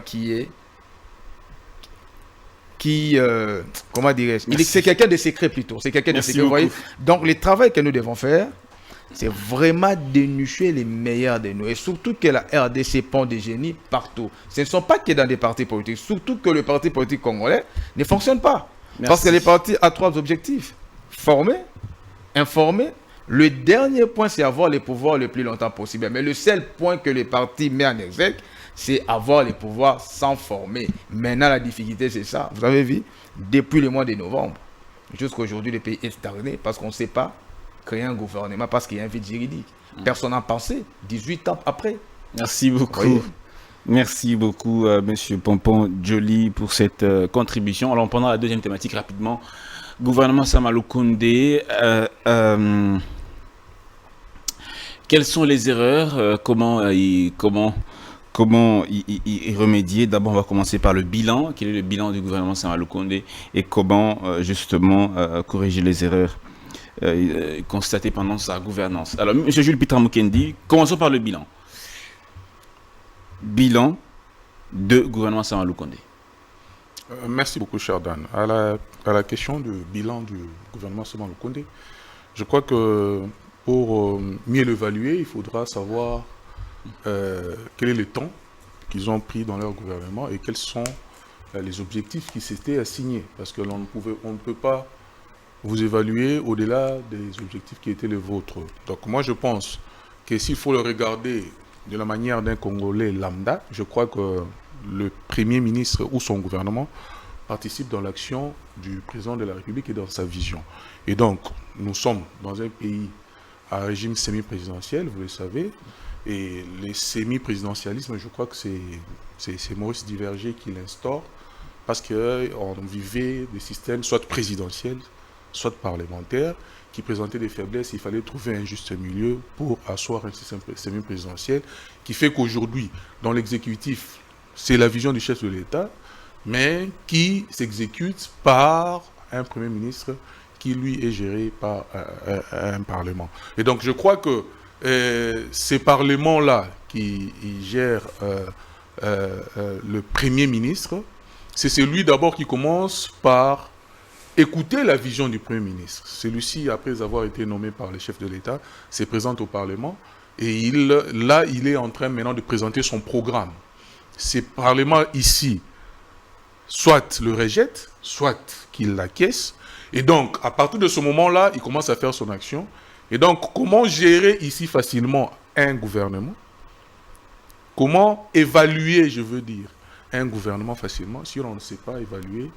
comment dirais-je? C'est quelqu'un de secret plutôt. C'est quelqu'un de secret. Vous voyez? Donc, le travail que nous devons faire, c'est vraiment dénicher les meilleurs de nous. Et surtout que la RDC pond des génies partout. Ce ne sont pas que dans des partis politiques. Surtout que le parti politique congolais ne fonctionne pas. Merci. Parce que les partis ont 3 objectifs. Former, informer. Le dernier point, c'est avoir les pouvoirs le plus longtemps possible. Mais le seul point que les partis mettent en exergue, c'est avoir les pouvoirs sans former. Maintenant, la difficulté, c'est ça. Vous avez vu, depuis le mois de novembre, jusqu'à aujourd'hui, le pays est stagné parce qu'on ne sait pas créer un gouvernement parce qu'il y a un vide juridique. Personne n'a pensé, 18 ans après. Merci beaucoup. Merci beaucoup, Monsieur Pompon Djoli, pour cette contribution. Alors, on prendra la deuxième thématique rapidement. Gouvernement Samalou Koundé, quelles sont les erreurs? Comment y remédier? D'abord, on va commencer par le bilan. Quel est le bilan du gouvernement Samalou Koundé et comment, justement, corriger les erreurs constatées pendant sa gouvernance? Alors, M. Jules Pitra Mukendi, commençons par le bilan. Bilan de gouvernement Samalou Koundé. Merci beaucoup, cher Dan. À la question du bilan du gouvernement Samalou Koundé, je crois que pour mieux l'évaluer, il faudra savoir quel est le temps qu'ils ont pris dans leur gouvernement et quels sont les objectifs qui s'étaient assignés. Parce que on ne peut pas vous évaluer au-delà des objectifs qui étaient les vôtres. Donc moi, je pense que s'il faut le regarder de la manière d'un Congolais lambda, je crois que le Premier ministre ou son gouvernement participe dans l'action du président de la République et dans sa vision. Et donc, nous sommes dans un pays à régime semi-présidentiel, vous le savez, et le semi-présidentialisme, je crois que c'est Maurice Diverger qui l'instaure, parce qu'on vivait des systèmes soit présidentiels, soit parlementaires, qui présentait des faiblesses, il fallait trouver un juste milieu pour asseoir un système semi-présidentiel qui fait qu'aujourd'hui, dans l'exécutif, c'est la vision du chef de l'État, mais qui s'exécute par un Premier ministre qui, lui, est géré par un Parlement. Et donc, je crois que ces parlements-là qui gèrent le Premier ministre, c'est celui d'abord qui commence par écouter la vision du Premier ministre. Celui-ci, après avoir été nommé par le chef de l'État, se présente au Parlement et il est en train maintenant de présenter son programme. Ces parlements ici, soit le rejettent, soit qu'ils l'acquiescent. Et donc, à partir de ce moment-là, il commence à faire son action. Et donc, comment gérer ici facilement un gouvernement? Comment évaluer, je veux dire, un gouvernement facilement si on ne sait pas évaluer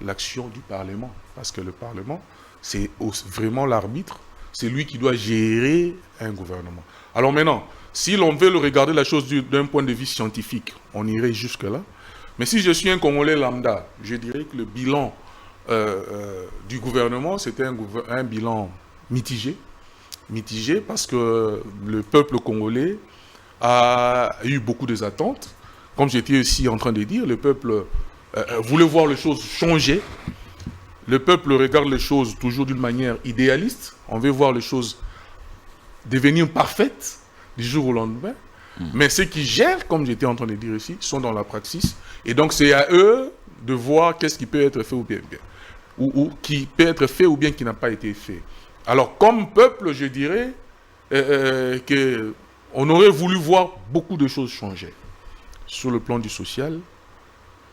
l'action du Parlement? Parce que le Parlement, c'est vraiment l'arbitre, c'est lui qui doit gérer un gouvernement. Alors maintenant, si l'on veut regarder la chose d'un point de vue scientifique, on irait jusque-là. Mais si je suis un Congolais lambda, je dirais que le bilan du gouvernement, c'était un bilan mitigé. Mitigé parce que le peuple congolais a eu beaucoup d'attentes. Comme j'étais aussi en train de dire, le peuple voulait voir les choses changer. Le peuple regarde les choses toujours d'une manière idéaliste. On veut voir les choses devenir parfaites du jour au lendemain. Mais ceux qui gèrent, comme j'étais en train de dire ici, sont dans la praxis. Et donc c'est à eux de voir qu'est-ce qui peut être fait ou bien. Ou qui peut être fait ou bien qui n'a pas été fait. Alors comme peuple, je dirais qu'on aurait voulu voir beaucoup de choses changer. Sur le plan du social,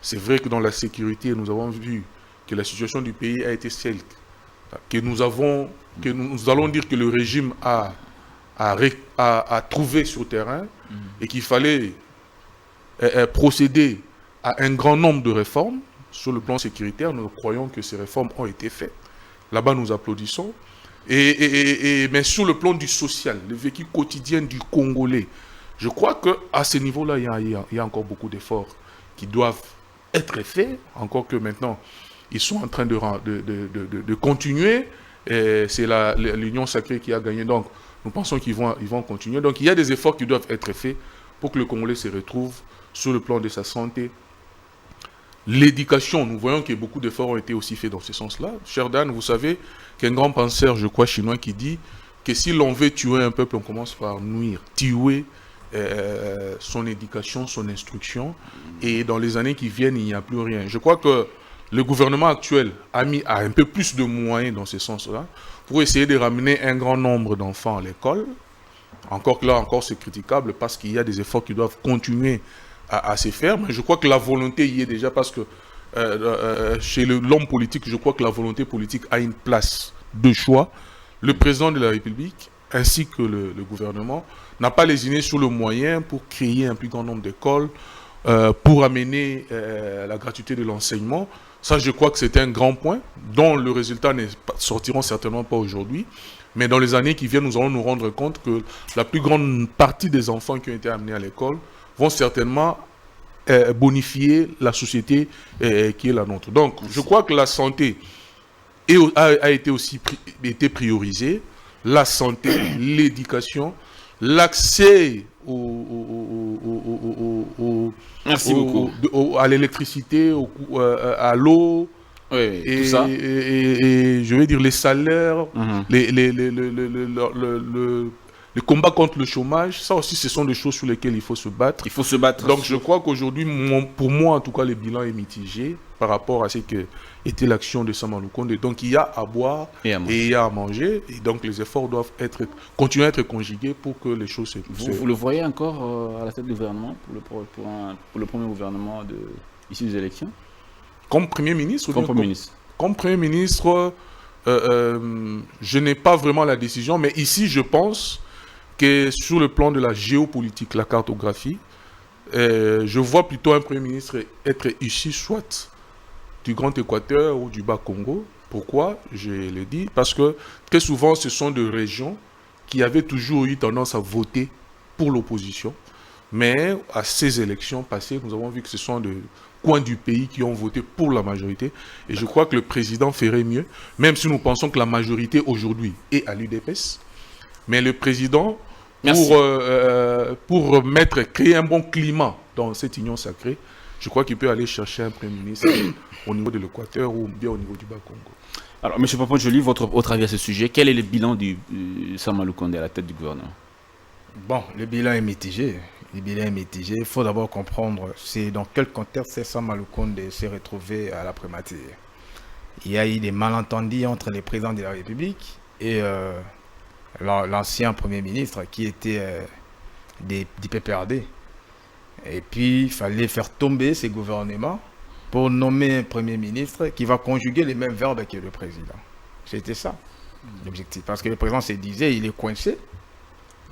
c'est vrai que dans la sécurité, nous avons vu que la situation du pays a été celle que nous allons dire que le régime a trouvé sur terrain et qu'il fallait procéder à un grand nombre de réformes. Sur le plan sécuritaire, nous croyons que ces réformes ont été faites. Là-bas, nous applaudissons. Mais sur le plan du social, le vécu quotidien du Congolais, je crois qu'à ce niveau-là, il y a encore beaucoup d'efforts qui doivent être faits, encore que maintenant, ils sont en train de continuer. C'est l'Union sacrée qui a gagné, donc nous pensons qu'ils vont continuer. Donc il y a des efforts qui doivent être faits pour que le Congolais se retrouve sur le plan de sa santé. L'éducation, nous voyons que beaucoup d'efforts ont été aussi faits dans ce sens-là. Cher Dan, vous savez qu'un grand penseur, je crois, chinois, qui dit que si l'on veut tuer un peuple, on commence par nuire, tuer son éducation, son instruction, et dans les années qui viennent, il n'y a plus rien. Je crois que le gouvernement actuel a mis un peu plus de moyens dans ce sens-là pour essayer de ramener un grand nombre d'enfants à l'école. Encore que là, encore c'est critiquable parce qu'il y a des efforts qui doivent continuer à se faire, mais je crois que la volonté y est déjà parce que chez l'homme politique, je crois que la volonté politique a une place de choix. Le président de la République ainsi que le gouvernement n'a pas lésiné sur le moyen pour créer un plus grand nombre d'écoles, pour amener la gratuité de l'enseignement. Ça, je crois que c'est un grand point dont le résultat ne sortiront certainement pas aujourd'hui. Mais dans les années qui viennent, nous allons nous rendre compte que la plus grande partie des enfants qui ont été amenés à l'école vont certainement bonifier la société qui est la nôtre. Donc, je crois que la santé a été aussi priorisée. La santé, l'éducation, l'accès à l'électricité, à l'eau, oui, et, tout ça. et je vais dire les salaires, le combat contre le chômage, ça aussi ce sont des choses sur lesquelles il faut se battre. Il faut se battre. Donc je crois qu'aujourd'hui, pour moi en tout cas, le bilan est mitigé par rapport à ce que était l'action de Sama Lukonde. Donc il y a à boire et il y a à manger, et donc les efforts doivent continuer à être conjugués pour que les choses se... Vous le voyez encore à la tête du gouvernement pour le premier gouvernement ici des élections? Comme Premier ministre? Comme Premier ministre. Comme Premier ministre, je n'ai pas vraiment la décision, mais ici je pense que sur le plan de la géopolitique, la cartographie, je vois plutôt un Premier ministre être issu soit du Grand Équateur ou du Bas-Congo. Pourquoi? Je le dis parce que très souvent ce sont des régions qui avaient toujours eu tendance à voter pour l'opposition. Mais à ces élections passées, nous avons vu que ce sont coins du pays qui ont voté pour la majorité. Et je crois que le président ferait mieux, même si nous pensons que la majorité aujourd'hui est à l'UDPS. Mais le président, pour créer un bon climat dans cette union sacrée, je crois qu'il peut aller chercher un Premier ministre au niveau de l'Équateur ou bien au niveau du Bas-Congo. Alors, M. Papon, je lis votre avis à ce sujet. Quel est le bilan du Sama Lukonde à la tête du gouvernement? Bon, le bilan est mitigé. Il faut d'abord comprendre c'est dans quel contexte Sama Lukonde s'est retrouvé à la primature. Il y a eu des malentendus entre les présidents de la République et l'ancien Premier ministre qui était du PPRD. Et puis, il fallait faire tomber ces gouvernements pour nommer un Premier ministre qui va conjuguer les mêmes verbes que le président. C'était ça, l'objectif. Parce que le président se disait, il est coincé,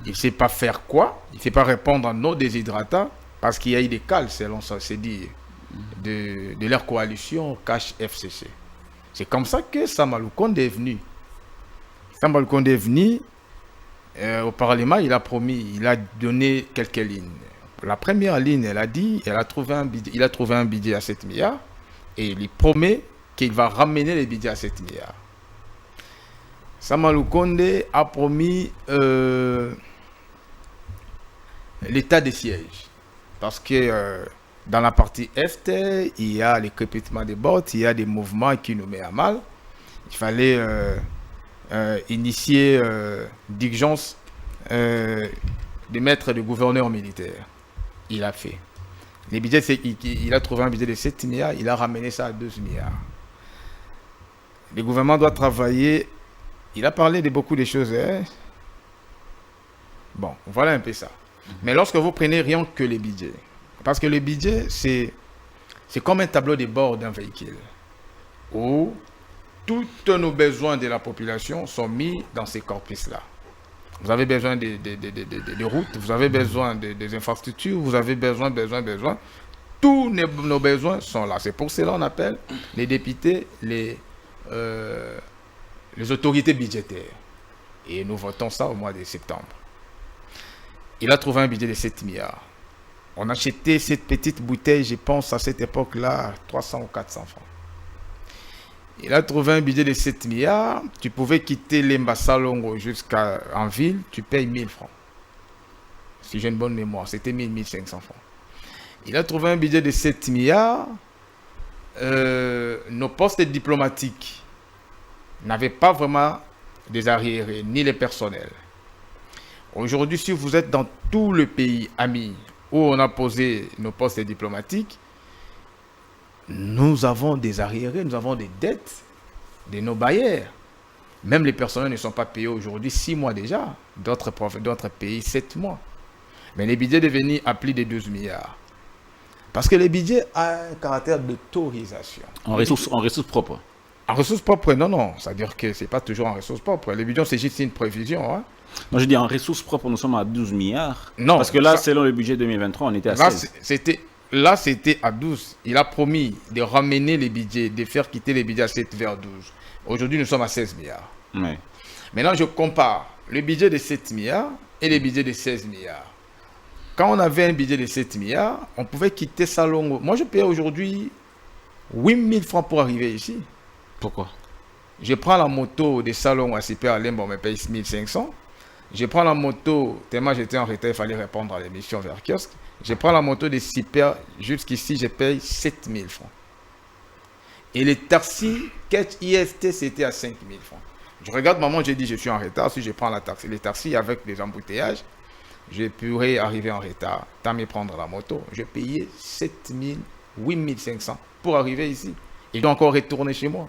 il ne sait pas faire quoi, il ne sait pas répondre à nos déshydratats, parce qu'il y a eu des cales, selon ça, c'est dit, de leur coalition Cash-FCC. C'est comme ça que Sama Lukonde est venu. Sama Lukonde est venu au Parlement, il a promis, il a donné quelques lignes. La première ligne, elle a dit, il a trouvé un budget à 7 milliards et il promet qu'il va ramener les budgets à 7 milliards. Sama Lukonde a promis l'état des sièges parce que dans la partie Est, il y a les crépitements des bottes, il y a des mouvements qui nous mettent à mal. Il fallait initier d'urgence de mettre le gouverneur militaire. Il a fait. Les budgets, il a trouvé un budget de 7 milliards, il a ramené ça à 12 milliards. Le gouvernement doit travailler. Il a parlé de beaucoup de choses. Hein? Bon, voilà un peu ça. Mais lorsque vous prenez rien que les budgets, parce que le budget, c'est comme un tableau de bord d'un véhicule, où tous nos besoins de la population sont mis dans ces corpus-là. Vous avez besoin de routes, vous avez besoin des infrastructures, vous avez besoin. Tous nos besoins sont là. C'est pour cela qu'on appelle les députés les autorités budgétaires. Et nous votons ça au mois de septembre. Il a trouvé un budget de 7 milliards. On achetait cette petite bouteille, je pense, à cette époque-là, 300 ou 400 francs. Il a trouvé un budget de 7 milliards. Tu pouvais quitter l'Emba Salongo jusqu'en ville, tu payes 1000 francs. Si j'ai une bonne mémoire, c'était 1500 francs. Il a trouvé un budget de 7 milliards. Nos postes diplomatiques n'avaient pas vraiment des arriérés, ni les personnels. Aujourd'hui, si vous êtes dans tout le pays ami où on a posé nos postes diplomatiques, nous avons des arriérés, nous avons des dettes de nos bailleurs. Même les personnels ne sont pas payés aujourd'hui 6 mois déjà. D'autres pays 7 mois. Mais les budgets devenus à plus de 12 milliards. Parce que les budgets ont un caractère d'autorisation. En ressources propres. En ressources propres, non. C'est-à-dire que ce n'est pas toujours en ressources propres. Les budgets, c'est juste une prévision. Hein. Non, je dis en ressources propres, nous sommes à 12 milliards. Non. Parce que là, selon le budget 2023, on était à 16. Là, c'était à 12. Il a promis de ramener les budgets, de faire quitter les budgets à 7 vers 12. Aujourd'hui, nous sommes à 16 milliards. Oui. Maintenant, je compare le budget de 7 milliards et le budget de 16 milliards. Quand on avait un budget de 7 milliards, on pouvait quitter Salongo. Moi, je paye aujourd'hui 8 000 francs pour arriver ici. Pourquoi? Je prends la moto de Salongo à Super Alemba, on me paye 1500. Je prends la moto, tellement j'étais en retard, il fallait répondre à l'émission vers kiosque. Je prends la moto de Super jusqu'ici, je paye 7000 francs. Et les taxis, Catch IST, c'était à 5000 francs. Je regarde maman, j'ai dit je suis en retard. Si je prends les taxis avec des embouteillages, je pourrais arriver en retard. Tant me prendre la moto, je payais 7000, 8500 pour arriver ici. Et je dois encore retourner chez moi.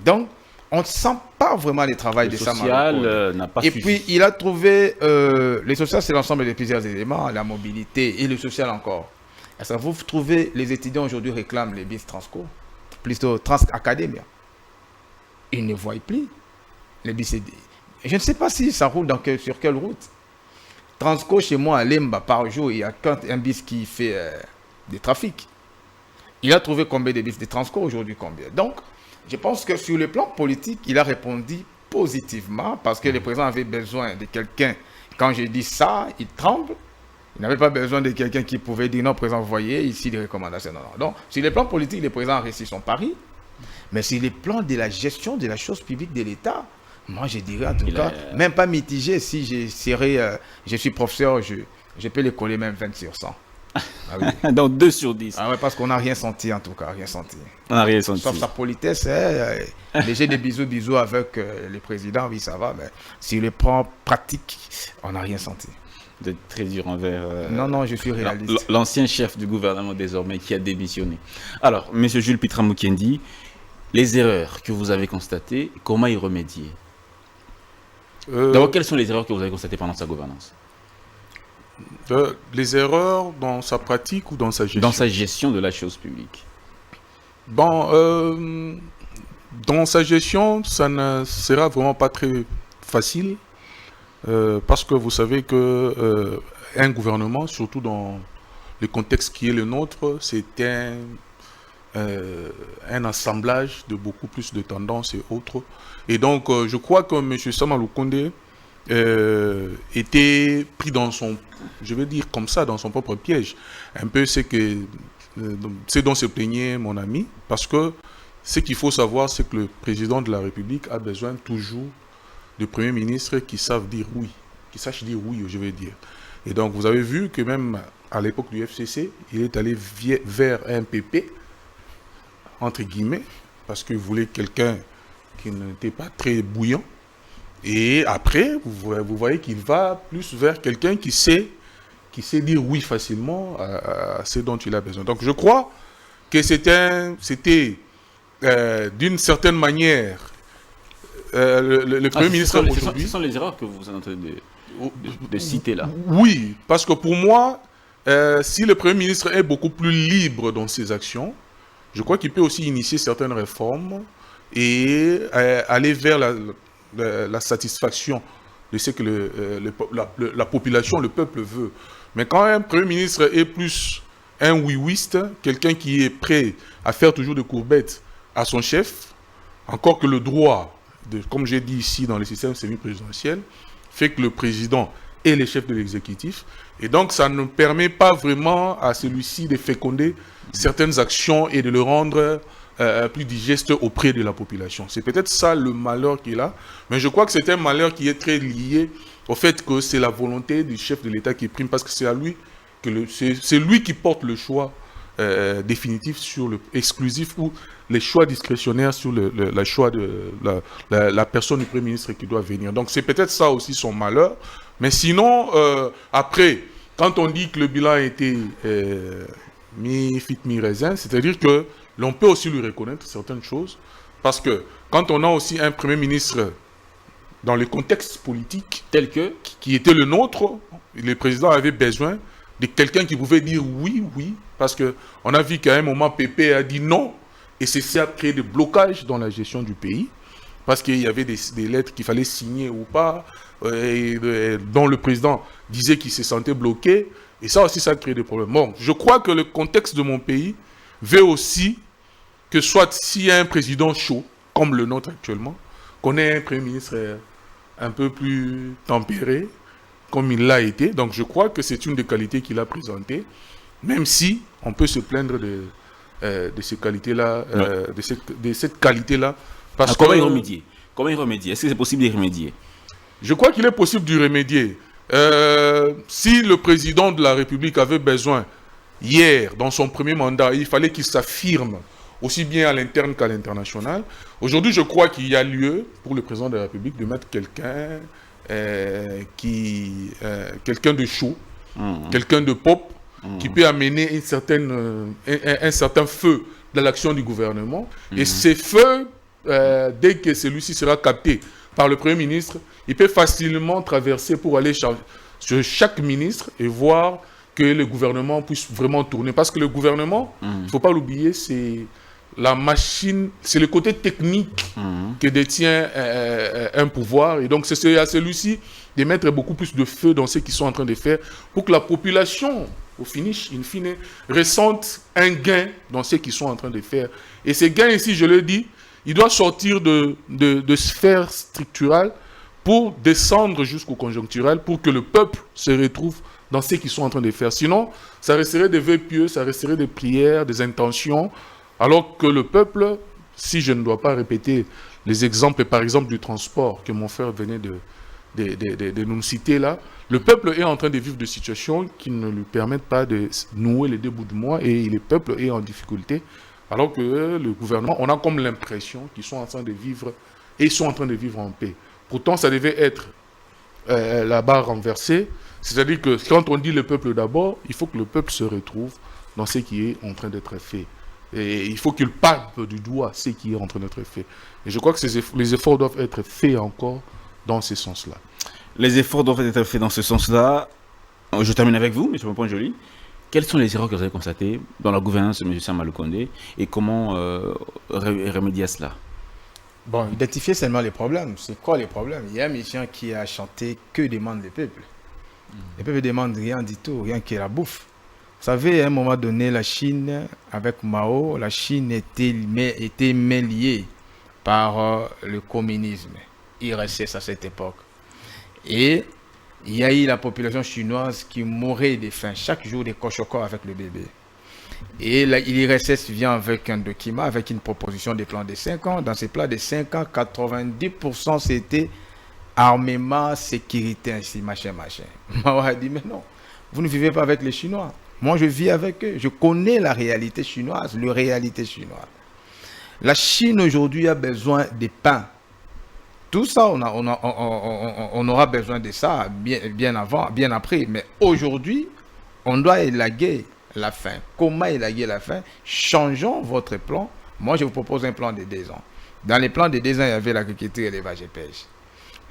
Donc, on ne sent pas vraiment le travail de Sama Lukonde. Le social n'a pas suffi. Et puis, il a trouvé... le social, c'est l'ensemble de plusieurs éléments, la mobilité et le social encore. Ça, vous trouvez, les étudiants aujourd'hui réclament les bis Transco, plutôt Trans-Academia. Ils ne voient plus les bis. Je ne sais pas si ça roule sur quelle route. Transco, chez moi, à Lemba, par jour, il y a un bis qui fait des trafics. Il a trouvé combien de bis de Transco aujourd'hui, combien? Donc, je pense que sur le plan politique, il a répondu positivement parce que le président avait besoin de quelqu'un. Quand je dis ça, il tremble. Il n'avait pas besoin de quelqu'un qui pouvait dire non, président, vous voyez ici des recommandations. Non, non. Donc, sur les plans politiques, le président a réussi son pari. Mais sur les plans de la gestion de la chose publique de l'État, moi je dirais en tout cas, même pas mitigé. Si je suis professeur, je peux le coller même 20 sur 100. Ah oui. Donc 2 sur 10. Ah ouais, parce qu'on n'a rien senti en tout cas, rien senti. On n'a rien senti. Sauf sa politesse, léger des bisous avec le président, oui ça va, mais sur les plans pratiques, on n'a rien senti. Vous êtes très dur envers... Non, je suis réaliste. L'ancien chef du gouvernement désormais qui a démissionné. Alors, M. Jules Bertrand Mukendi, les erreurs que vous avez constatées, comment y remédier? D'abord, quelles sont les erreurs que vous avez constatées pendant sa gouvernance? Les erreurs dans sa pratique ou dans sa gestion? Dans sa gestion de la chose publique. Bon, dans sa gestion, ça ne sera vraiment pas très facile parce que vous savez que un gouvernement, surtout dans le contexte qui est le nôtre, c'est un assemblage de beaucoup plus de tendances et autres. Et donc, je crois que M. Sama Lukonde était pris dans son, je vais dire comme ça, dans son propre piège. Un peu c'est dont se plaignait mon ami, parce que ce qu'il faut savoir, c'est que le président de la République a besoin toujours de premiers ministres qui savent dire oui, qui sachent dire oui, je vais dire. Et donc, vous avez vu que même à l'époque du FCC, il est allé vers un PP, entre guillemets, parce qu'il voulait quelqu'un qui n'était pas très bouillant. Et après, vous voyez qu'il va plus vers quelqu'un qui sait dire oui facilement à ce dont il a besoin. Donc je crois que c'était d'une certaine manière le Premier ministre aujourd'hui... Ce sont les erreurs que vous êtes en train de citer là. Oui, parce que pour moi, si le Premier ministre est beaucoup plus libre dans ses actions, je crois qu'il peut aussi initier certaines réformes et aller vers la satisfaction de ce que la population, le peuple veut. Mais quand un Premier ministre est plus un oui-wiste, quelqu'un qui est prêt à faire toujours des courbettes à son chef, encore que le droit, comme j'ai dit ici dans le système semi-présidentiel, fait que le président est le chef de l'exécutif. Et donc ça ne permet pas vraiment à celui-ci de féconder certaines actions et de le rendre plus digeste auprès de la population. C'est peut-être ça le malheur qu'il a, mais je crois que c'est un malheur qui est très lié au fait que c'est la volonté du chef de l'État qui prime, parce que c'est à lui que c'est lui qui porte le choix définitif sur exclusif ou les choix discrétionnaires sur le choix de la personne du Premier ministre qui doit venir. Donc c'est peut-être ça aussi son malheur, mais sinon après, quand on dit que le bilan a été mi-fit, mi-raisin, c'est-à-dire que l'on peut aussi lui reconnaître certaines choses, parce que quand on a aussi un Premier ministre dans le contexte politique tel que qui était le nôtre, le président avait besoin de quelqu'un qui pouvait dire oui, oui, parce qu'on a vu qu'à un moment, Pépé a dit non, et c'est ça a créé des blocages dans la gestion du pays, parce qu'il y avait des lettres qu'il fallait signer ou pas, dont le président disait qu'il se sentait bloqué, et ça aussi, ça a créé des problèmes. Bon, je crois que le contexte de mon pays veut aussi que soit s'il y a un président chaud, comme le nôtre actuellement, qu'on ait un Premier ministre un peu plus tempéré, comme il l'a été. Donc je crois que c'est une des qualités qu'il a présentées, même si on peut se plaindre de ces qualités-là, de cette qualité-là. Comment y remédier? Comment y remédier? Est-ce que c'est possible d'y remédier? Je crois qu'il est possible d'y remédier. Si le président de la République avait besoin, hier, dans son premier mandat, il fallait qu'il s'affirme aussi bien à l'interne qu'à l'international. Aujourd'hui, je crois qu'il y a lieu pour le président de la République de mettre quelqu'un quelqu'un de chaud, quelqu'un de pop, qui peut amener un certain feu dans l'action du gouvernement. Et ces feux, dès que celui-ci sera capté par le Premier ministre, il peut facilement traverser pour aller sur chaque ministre et voir que le gouvernement puisse vraiment tourner. Parce que le gouvernement, il ne faut pas l'oublier, c'est la machine, c'est le côté technique que détient un pouvoir. Et donc, c'est à celui-ci de mettre beaucoup plus de feu dans ce qu'ils sont en train de faire pour que la population, au finish, in fine, ressente un gain dans ce qu'ils sont en train de faire. Et ces gains ici, je le dis, ils doivent sortir de sphères structurales pour descendre jusqu'au conjoncturel, pour que le peuple se retrouve dans ce qu'ils sont en train de faire. Sinon, ça resterait des vœux pieux, ça resterait des prières, des intentions, alors que le peuple, si je ne dois pas répéter les exemples, par exemple du transport que mon frère venait de nous citer là, le peuple est en train de vivre des situations qui ne lui permettent pas de nouer les deux bouts de mois et le peuple est en difficulté, alors que le gouvernement, on a comme l'impression qu'ils sont en train de vivre et ils sont en train de vivre en paix. Pourtant, ça devait être la barre renversée, c'est-à-dire que quand on dit le peuple d'abord, il faut que le peuple se retrouve dans ce qui est en train d'être fait. Et il faut qu'il palpe du doigt ce qui est en train d'être fait. Et je crois que les efforts doivent être faits encore dans ce sens-là. Les efforts doivent être faits dans ce sens-là. Je termine avec vous, M. Pont-Joli. Quelles sont les erreurs que vous avez constatées dans la gouvernance de M. Sama Lukonde et comment remédier à cela? Bon, identifier seulement les problèmes. C'est quoi les problèmes? Il y a un musicien qui a chanté « Que demande le peuple ?» Le peuple demande rien du tout, rien que la bouffe. Vous savez, à un moment donné, la Chine, avec Mao, la Chine était main liée par le communisme, IRSS à cette époque. Et il y a eu la population chinoise qui mourait de faim chaque jour des cochocos avec le bébé. Et l'IRSS vient avec un document, avec une proposition de plan de 5 ans. Dans ces plans de 5 ans, 90% c'était armement, sécurité, ainsi, machin. Mao a dit, mais non, vous ne vivez pas avec les Chinois. Moi, je vis avec eux. Je connais la réalité chinoise, la réalité chinoise. La Chine, aujourd'hui, a besoin de pain. Tout ça, on aura besoin de ça bien avant, bien après. Mais aujourd'hui, on doit élaguer la faim. Comment élaguer la faim? Changeons votre plan. Moi, je vous propose un plan de 2 ans. Dans les plans de 2 ans, il y avait l'agriculture, l'élevage et pêche.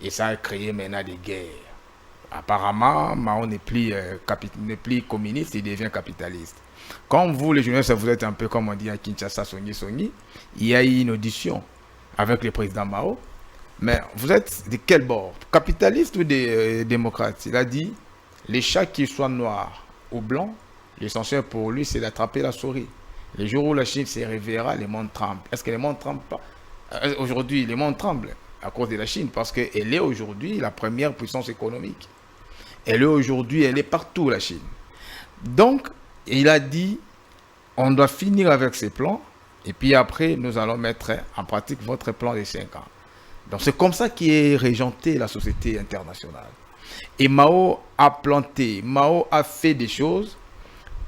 Et ça a créé maintenant des guerres. Apparemment, Mao n'est plus communiste, il devient capitaliste. Comme vous, les journalistes, vous êtes un peu comme on dit à Kinshasa, Soni, il y a eu une audition avec le président Mao. Mais vous êtes de quel bord? Capitaliste ou démocrate? Il a dit, les chats qui soient noirs ou blancs, l'essentiel pour lui, c'est d'attraper la souris. Le jour où la Chine se réveillera, les mondes tremblent. Est-ce que les mondes tremblent pas? Aujourd'hui, les mondes tremblent à cause de la Chine, parce qu'elle est aujourd'hui la première puissance économique. Elle est partout, la Chine. Donc, il a dit, on doit finir avec ces plans, et puis après, nous allons mettre en pratique votre plan de 5 ans. Donc, c'est comme ça qu'est régentée la société internationale. Et Mao a planté, Mao a fait des choses,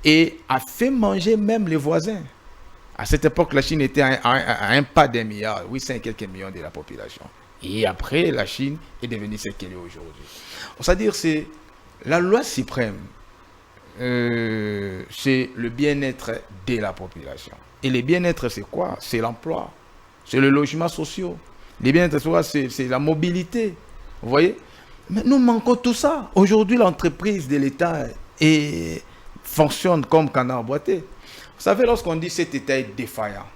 et a fait manger même les voisins. À cette époque, la Chine était à un pas d'un milliard, 800 et quelques millions de la population. Et après, la Chine est devenue ce qu'elle est aujourd'hui. C'est-à-dire, c'est la loi suprême, c'est le bien-être de la population. Et le bien-être, c'est quoi? C'est l'emploi, c'est le logement social. Le bien-être, c'est la mobilité. Vous voyez? Mais nous manquons tout ça. Aujourd'hui, l'entreprise de l'État fonctionne comme canard boité. Vous savez, lorsqu'on dit cet État est défaillant,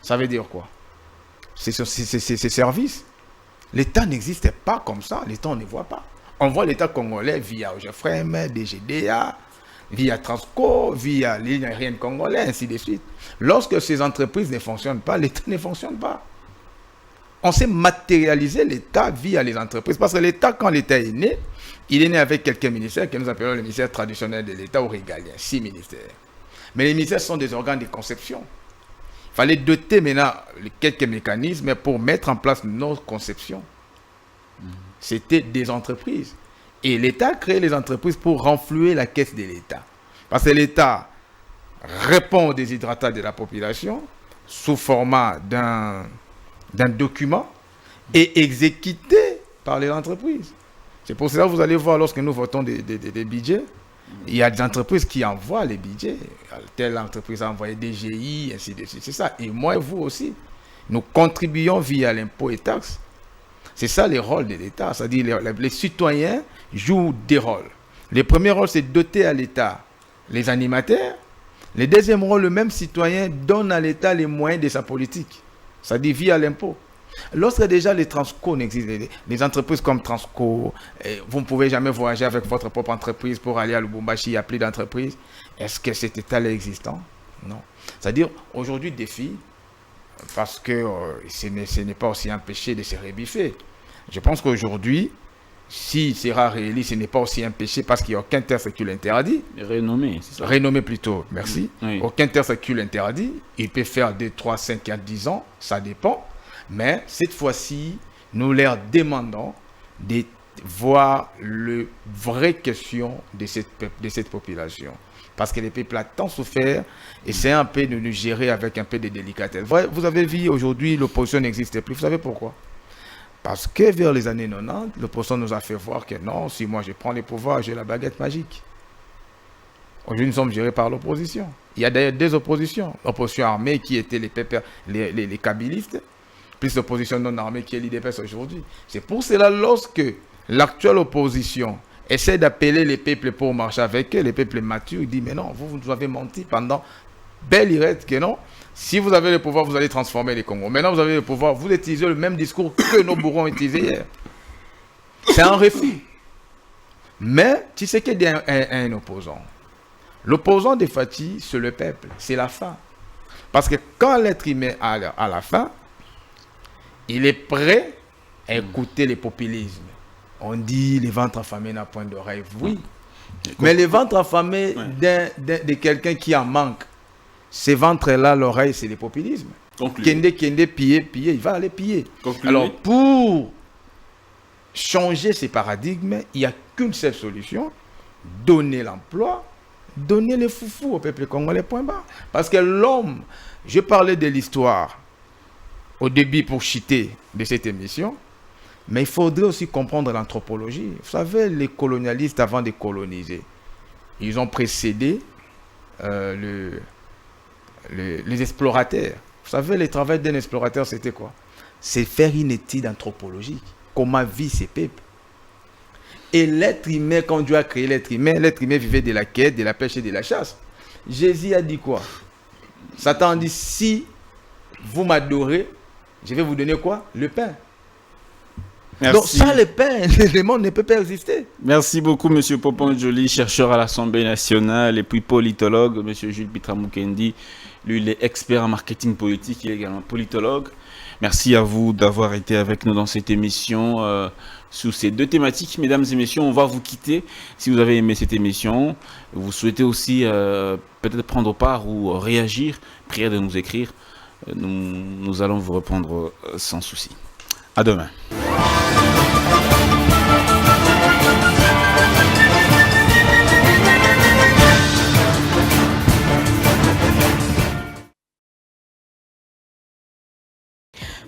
ça veut dire quoi? C'est ces services. L'État n'existe pas comme ça. L'État, on ne voit pas. On voit l'État congolais via OGFREM, DGDA, via Transco, via l'île aérienne congolaise, ainsi de suite. Lorsque ces entreprises ne fonctionnent pas, l'État ne fonctionne pas. On sait matérialiser l'État via les entreprises. Parce que l'État, quand l'État est né, il est né avec quelques ministères que nous appelons les ministères traditionnels de l'État ou régaliens, 6 ministères. Mais les ministères sont des organes de conception. Il fallait doter maintenant quelques mécanismes pour mettre en place nos conceptions. C'était des entreprises. Et l'État a créé les entreprises pour renflouer la caisse de l'État. Parce que l'État répond aux déshydratats de la population sous format d'un document et exécuté par les entreprises. C'est pour cela que vous allez voir lorsque nous votons des budgets, il y a des entreprises qui envoient les budgets. Telle entreprise a envoyé des GI, ainsi de suite. C'est ça. Et moi et vous aussi, nous contribuons via l'impôt et taxes. C'est ça les rôles de l'État. C'est-à-dire les citoyens jouent des rôles. Le premier rôle, c'est doter à l'État les animateurs. Le deuxième rôle, le même citoyen donne à l'État les moyens de sa politique. C'est-à-dire via l'impôt. Lorsque déjà les Transco n'existent, les entreprises comme Transco, vous ne pouvez jamais voyager avec votre propre entreprise pour aller à Lubumbashi, il n'y a plus d'entreprise. Est-ce que cet état-là est existant? Non. C'est-à-dire, aujourd'hui, défi, parce que ce n'est pas aussi un péché de se rebiffer. Je pense qu'aujourd'hui, si sera réélu, ce n'est pas aussi un péché parce qu'il n'y a aucun intersexuel interdit. Renommé, c'est ça? Renommé plutôt, merci. Oui. Aucun intersexuel interdit. Il peut faire 2, 3, 5, 4, 10 ans, ça dépend. Mais cette fois-ci, nous leur demandons de voir la vraie question de cette population. Parce que les peuples ont tant souffert et c'est un peu de nous gérer avec un peu de délicatesse. Vous avez vu aujourd'hui, l'opposition n'existe plus. Vous savez pourquoi? Parce que vers les années 90, l'opposition nous a fait voir que non, si moi je prends les pouvoirs, j'ai la baguette magique. Aujourd'hui, nous sommes gérés par l'opposition. Il y a d'ailleurs deux oppositions. L'opposition armée qui était les kabylistes, plus l'opposition non armée qui est l'IDPS aujourd'hui. C'est pour cela, lorsque l'actuelle opposition essaie d'appeler les peuples pour marcher avec eux, les peuples matures, ils disent mais non, vous nous avez menti pendant belle irette que non. Si vous avez le pouvoir, vous allez transformer les Congos. Maintenant, vous avez le pouvoir, vous utilisez le même discours que nos bourrons ont utilisé hier. C'est un refus. Mais tu sais qu'il y a un opposant. L'opposant de Faty, c'est le peuple, c'est la faim. Parce que quand l'être humain a la faim, il est prêt à écouter les populismes. On dit les ventres affamés n'a point d'oreille. Oui. Mais les ventres affamés de quelqu'un qui en manque, ces ventres-là, l'oreille, c'est les populismes. Kende, piller, il va aller piller. Concluez. Alors, pour changer ces paradigmes, il n'y a qu'une seule solution, donner l'emploi, donner les foufous au peuple congolais, point bas. Parce que l'homme, je parlais de l'histoire au début pour chiter de cette émission, mais il faudrait aussi comprendre l'anthropologie. Vous savez, les colonialistes, avant de coloniser, ils ont précédé les explorateurs. Vous savez, le travail d'un explorateur, c'était quoi? C'est faire une étude anthropologique. Comment vivent ces peuples? Et l'être humain, quand Dieu a créé l'être humain vivait de la quête, de la pêche et de la chasse. Jésus a dit quoi? Satan a dit, si vous m'adorez, je vais vous donner quoi? Le pain. Merci. Donc sans le pain, le monde ne peut pas exister. Merci beaucoup, M. Popon-Joli, chercheur à l'Assemblée nationale et puis politologue. M. Jules Pitramoukendi, lui, il est expert en marketing politique, il est également politologue. Merci à vous d'avoir été avec nous dans cette émission sous ces deux thématiques. Mesdames et messieurs, on va vous quitter. Si vous avez aimé cette émission, vous souhaitez aussi peut-être prendre part ou réagir, priez de nous écrire. Nous allons vous répondre sans souci. À demain.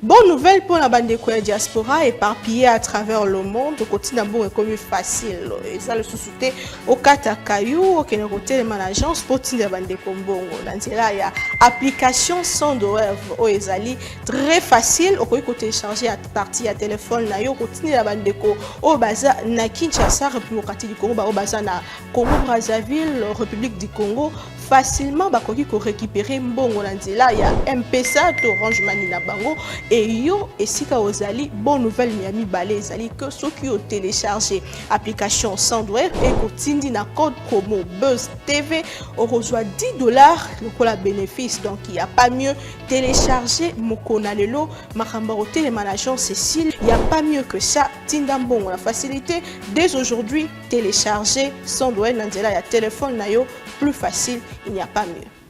Bonne nouvelle pour la bande de diaspora éparpillée à travers le monde. Le quotidien est comme facile. Et ça, le sous-souté au Katakayou, au Kénéroté, l'agence pour la bande de Kombongo. Dans là, il y a application sans web au Ezali. Très facile. Au côté télécharger à partir à téléphone. Là, au quotidien la bande de Ko. Au Baza, na Kinshasa, République du Congo. Au Baza, na Congo Brazzaville, République du Congo. Facilement, bakoki ko récupérer mbongo na nzela ya M-Pesa to Orange Money na bango et yo esika ozali bonne nouvelle miami balé ezali que ceux qui ont téléchargé application Sandwave et kotindi na code promo Buzz TV on reçoit $10 le bénéfice. Donc il n'y a pas mieux télécharger Mokona Lelo Makamba télémanagement Cécile, il n'y a pas mieux que ça. Tindambon la facilité dès aujourd'hui télécharger Sandwave na nzela ya téléphone na yo plus facile, il n'y a pas mieux.